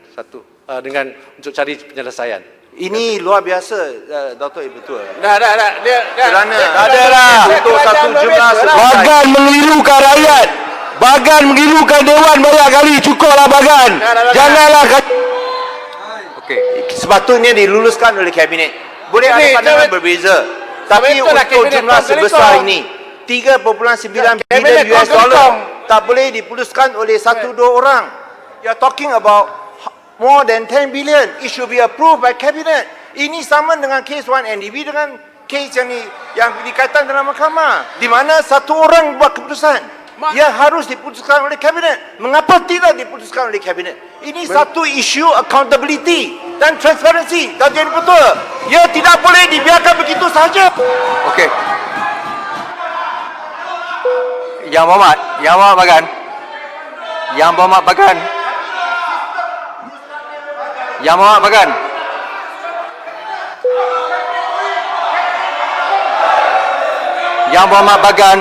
untuk cari penyelesaian. Ini luar biasa, Dr. Betul. Dah. Kerana Adalah untuk satu jumlah Bagan mengilukan rakyat. Bagan mengilukan Dewan banyak kali. Cukuplah Bagan. Janganlah Okey. sepatutnya diluluskan oleh Kabinet. Boleh ada Ini, pandangan Kabinet- berbeza. Tapi Kabinet lah, untuk Kabinet jumlah Kongkong. sebesar ini, 3.9 Kabinet bilion US Kongkong. dollar tak boleh diputuskan oleh satu dua orang. You are talking about more than 10 billion. It should be approved by Cabinet. Ini sama dengan kes 1NDB dengan kes yang dikaitkan dalam mahkamah. Di mana satu orang buat keputusan. Ia harus diputuskan oleh Kabinet. Mengapa tidak diputuskan oleh Kabinet? Ini satu isu accountability dan transparancy. Dan jadi betul. Ia tidak boleh dibiarkan begitu sahaja. Okey. Yang Berhormat Bagan. Yang Berhormat Bagan. Yang Berhormat Bagan. Yang Berhormat Bagan.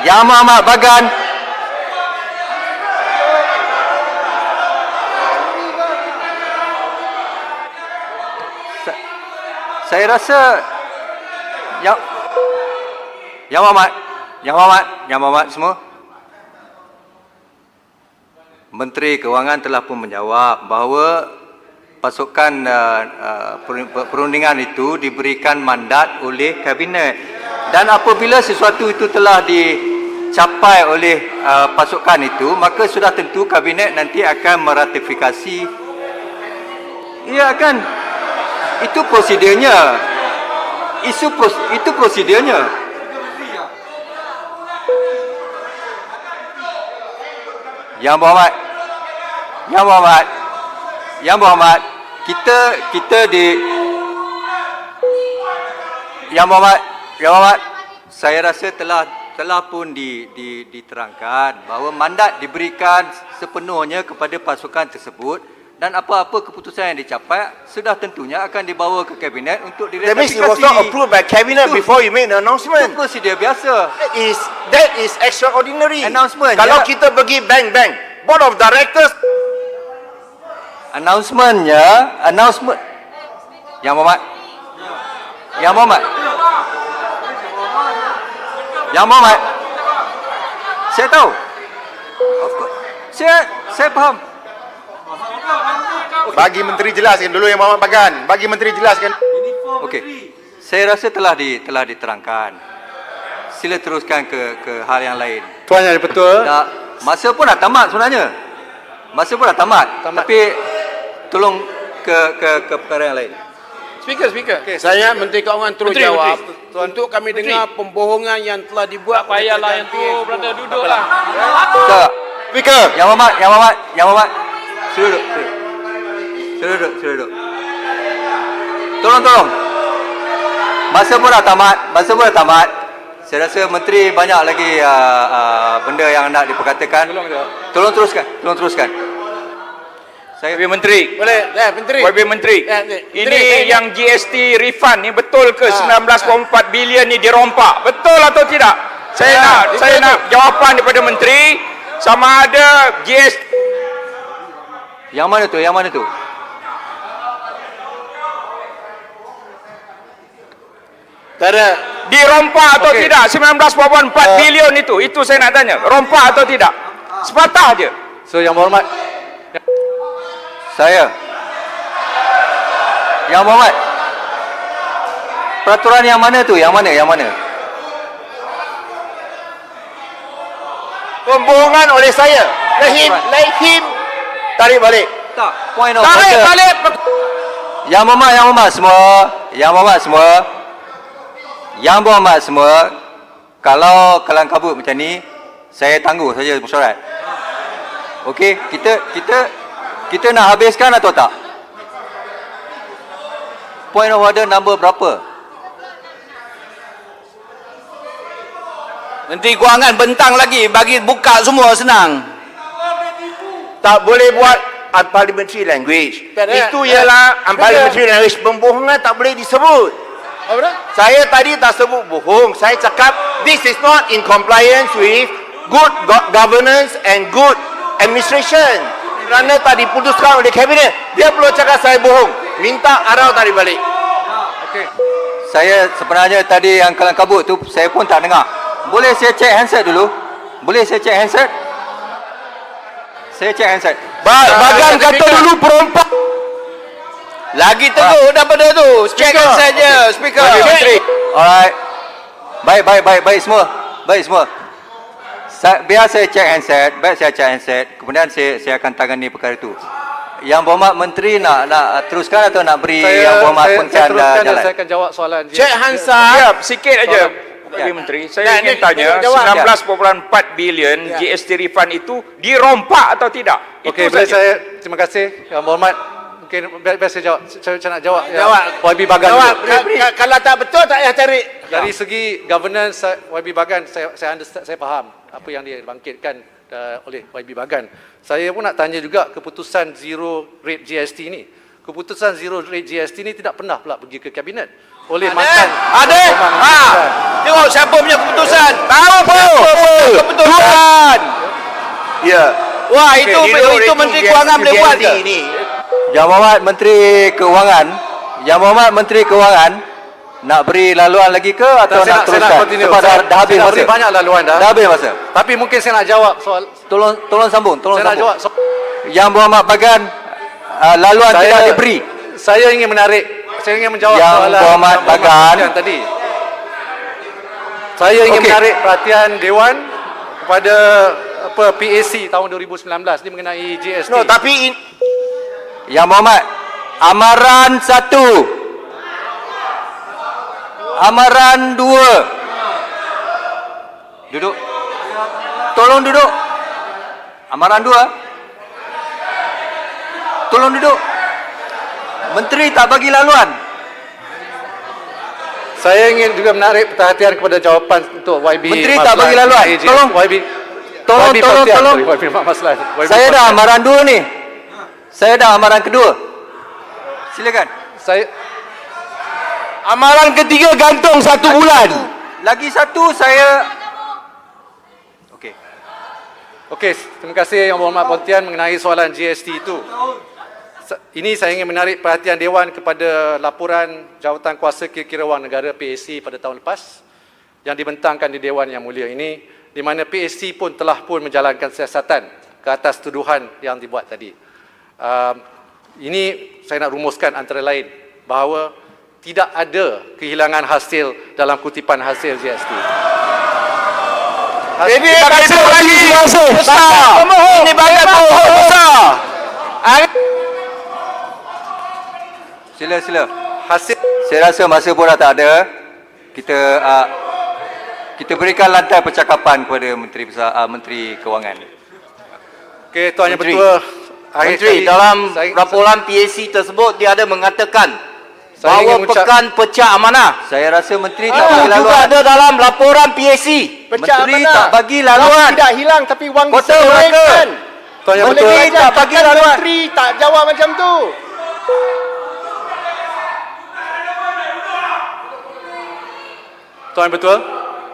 Yang Berhormat Bagan. Saya rasa Yang Berhormat semua. Menteri Keuangan telah pun menjawab bahawa pasukan perundingan itu diberikan mandat oleh Kabinet. Dan apabila sesuatu itu telah dicapai oleh pasukan itu, maka sudah tentu Kabinet nanti akan meratifikasi. Ia akan. Itu prosedurnya. Itu prosedurnya. Yang Berhormat, kita di Yang Berhormat, saya rasa telah pun diterangkan bahawa mandat diberikan sepenuhnya kepada pasukan tersebut dan apa-apa keputusan yang dicapai sudah tentunya akan dibawa ke Kabinet untuk That means diratifikasi. it was not approved by Cabinet before you make the announcement. Itu prosedur biasa. That is extraordinary. Announcement, Kalau ya. kita pergi bank, Board of Directors. Announcement. Yang Berhormat. Saya tahu. Of course. Saya faham. Bagi Menteri jelaskan dulu Yang Berhormat Bagan. Bagi Menteri jelaskan. Okey. Saya rasa telah diterangkan. Sila teruskan ke hal yang lain. Tuan Yang Betul. Masa pun dah tamat sebenarnya. Tapi tolong ke perkara yang lain. Speaker. Okey, saya Menteri Keuangan terus Menteri, jawab. Menteri. Untuk kami dengar pembohongan yang telah dibuat. Tak payahlah yang tu, brother, duduklah. Tak. Speaker. Yang Hormat. Suruh duduk. Tolong. Masa pun dah tamat. Saya rasa Menteri banyak lagi benda yang nak diperkatakan. Tolong teruskan. Saya YB Menteri. Boleh, Menteri. YB Menteri. Ini yang GST refund ni betul ke 19.4 bilion ni dirompak? Betul atau tidak? Saya nak jawapan daripada Menteri sama ada GST. Yang mana tu? Tak ada. Dirompak atau tidak 19.4 bilion itu saya nak tanya. Rompak atau tidak? Sepatah je. So Yang Berhormat, Saya. Yang Berhormat. Peraturan yang mana tu? Yang mana? Pembohongan oleh saya. Let him tarik balik. Tak. Point of Tarik order. balik. Yang Berhormat semua. Kalau kelang kabut macam ni, saya tangguh saja mesyuarat. Okey, kita nak habiskan atau tak? Point of order number berapa? Menteri Kewangan bentang lagi, bagi buka semua senang. Tak boleh buat unparliamentary language. Itu ialah unparliamentary language. Pembohongan tak boleh disebut. Saya tadi tak sebut bohong. Saya cakap this is not in compliance with good governance and good administration. Kerana tak diputuskan oleh kabinet. Dia perlu cakap saya bohong. Minta Arau tarik balik. Saya sebenarnya tadi yang kelang kabut tu saya pun tak dengar. Boleh saya cek handset dulu? Saya cek handset. Bagan kata dulu perompak. Lagi teruk daripada tu. Check saja, Speaker. Alright. Baik semua. Biar saya cek handset. Kemudian saya akan tangani perkara itu. Yang Berhormat Menteri nak teruskan atau nak beri Yang Berhormat Pengcan jalan? Saya akan jawab soalan Cek Hansa. Ya, sikit aja. YB Menteri, saya ingin tanya 19.4 bilion GST refund itu dirompak atau tidak? Okey, Itu saja. terima kasih Yang Berhormat. Mungkin biar saya jawab. Saya nak jawab. Jawab. YB Bagan. Kalau tak betul tak payah tarik. Dari segi governance YB Bagan, saya understand, saya faham apa yang dibangkitkan oleh YB Bagan. Saya pun nak tanya juga keputusan zero rate GST ni. Keputusan zero rate GST ni tidak pernah pula pergi ke kabinet oleh mantan. Ada. Tengok siapa punya keputusan. Tahu keputusan. Ya. Wah, itu Menteri Kewangan boleh buat ke? Yang Berhormat Menteri Kewangan nak beri laluan lagi ke atau nak teruskan? Sebab dah habis masa. Banyak laluan dah. Dah habis masa. Tapi mungkin saya nak jawab soal. Tolong sambung. Saya nak jawab Yang Berhormat Bagan laluan tidak diberi. Saya ingin menjawab Yang soalan Berhormat Bagan tadi. Saya ingin menarik perhatian Dewan kepada PAC tahun 2019 ni mengenai GST. No, tapi Yang Berhormat, amaran 1, amaran 2. Duduk. Tolong duduk. Amaran 2. Tolong duduk. Menteri tak bagi laluan. Saya ingin juga menarik perhatian kepada jawapan untuk YB. Menteri tak bagi laluan. Tolong. Tolong. Saya dah amaran 2 ni. Saya dah amaran kedua. Silakan. amaran ketiga gantung 1 bulan. Lagi satu saya. Okey, terima kasih Yang Berhormat Pontian mengenai soalan GST itu. Ini saya ingin menarik perhatian Dewan kepada laporan Jawatan Kuasa Kira-kira Wang Negara PAC pada tahun lepas yang dibentangkan di Dewan Yang Mulia ini, di mana PAC pun telah menjalankan siasatan ke atas tuduhan yang dibuat tadi. Ini saya nak rumuskan antara lain bahawa tidak ada kehilangan hasil dalam kutipan hasil GST. Ini hasil lagi besar. Ini banyak bohong besar. Sila. Saya rasa masa pun dah tak ada. Kita berikan lantai percakapan kepada Menteri Kewangan. Okey, Tuan Yang Menteri. Bertua. Akhir Menteri, sekali, dalam saya- laporan PAC tersebut dia ada mengatakan Saya bahawa ingin mengucap- pekan pecah amanah. Saya rasa menteri tak Itu bagi juga laluan. ada dalam laporan PAC. Pecah Menteri mana? tak bagi Wang laluan. tidak hilang tapi wang Kota diselewengkan. Tuan Yang Boleh Bertua. saja, tak bagi takkan laluan. menteri tak jawab macam tu. Tuan Yang Bertua.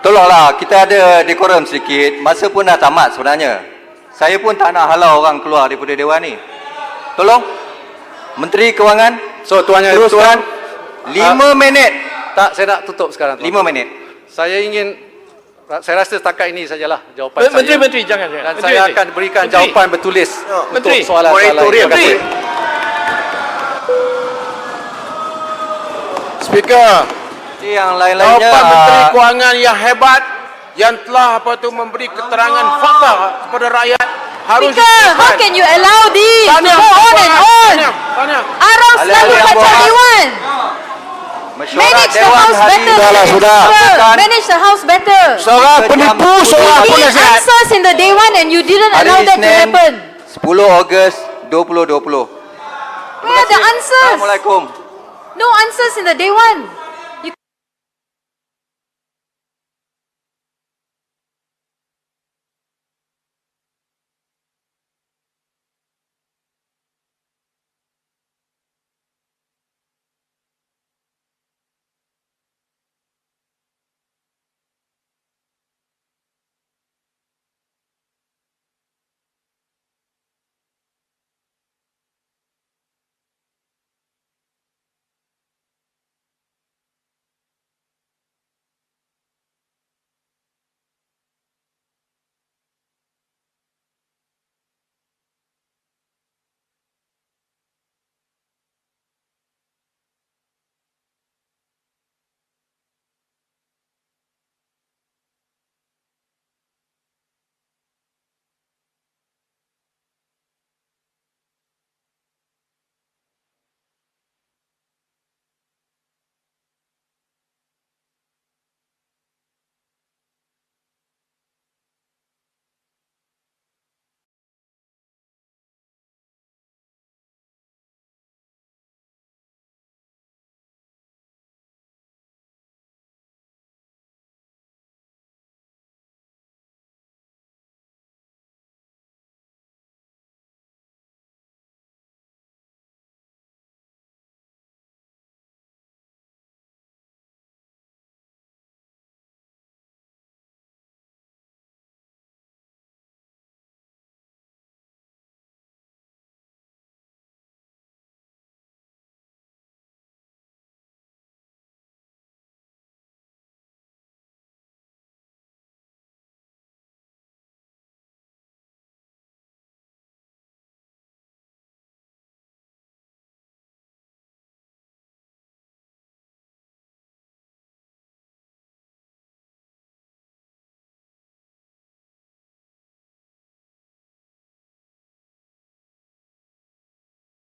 Tolonglah, kita ada dekorum sedikit. Masa pun dah tamat sebenarnya. Saya pun tak nak halau orang keluar daripada Dewan ni. Tolong. Menteri Kewangan, So, Tuan Yang teruskan. Bertua. 5 minit. Tak, saya nak tutup sekarang. Tuan. 5 minit. Saya ingin, saya rasa setakat ini sajalah jawapan saya. Menteri, jangan. Dan Menteri, saya Menteri. akan berikan Menteri. jawapan bertulis Menteri. untuk soalan-soalan. Moratorium. Terima kasih. Speaker, Yang lain-lainnya. jawapan Menteri Kewangan yang hebat yang telah memberi keterangan fakta kepada rakyat harus Speaker, how can you allow this to go on and on? Tanya. Arang selalu Alih-alih kacau buat- Dewan. Mesyuarat Manage the Dewan house hari better. dah lah, sudah. Speaker. Manage the house better. Seorang penipu, seorang You need answers in the Dewan and you didn't allow that to happen. 10 Ogos 2020. Where are the answers? Assalamualaikum. No answers in the Dewan.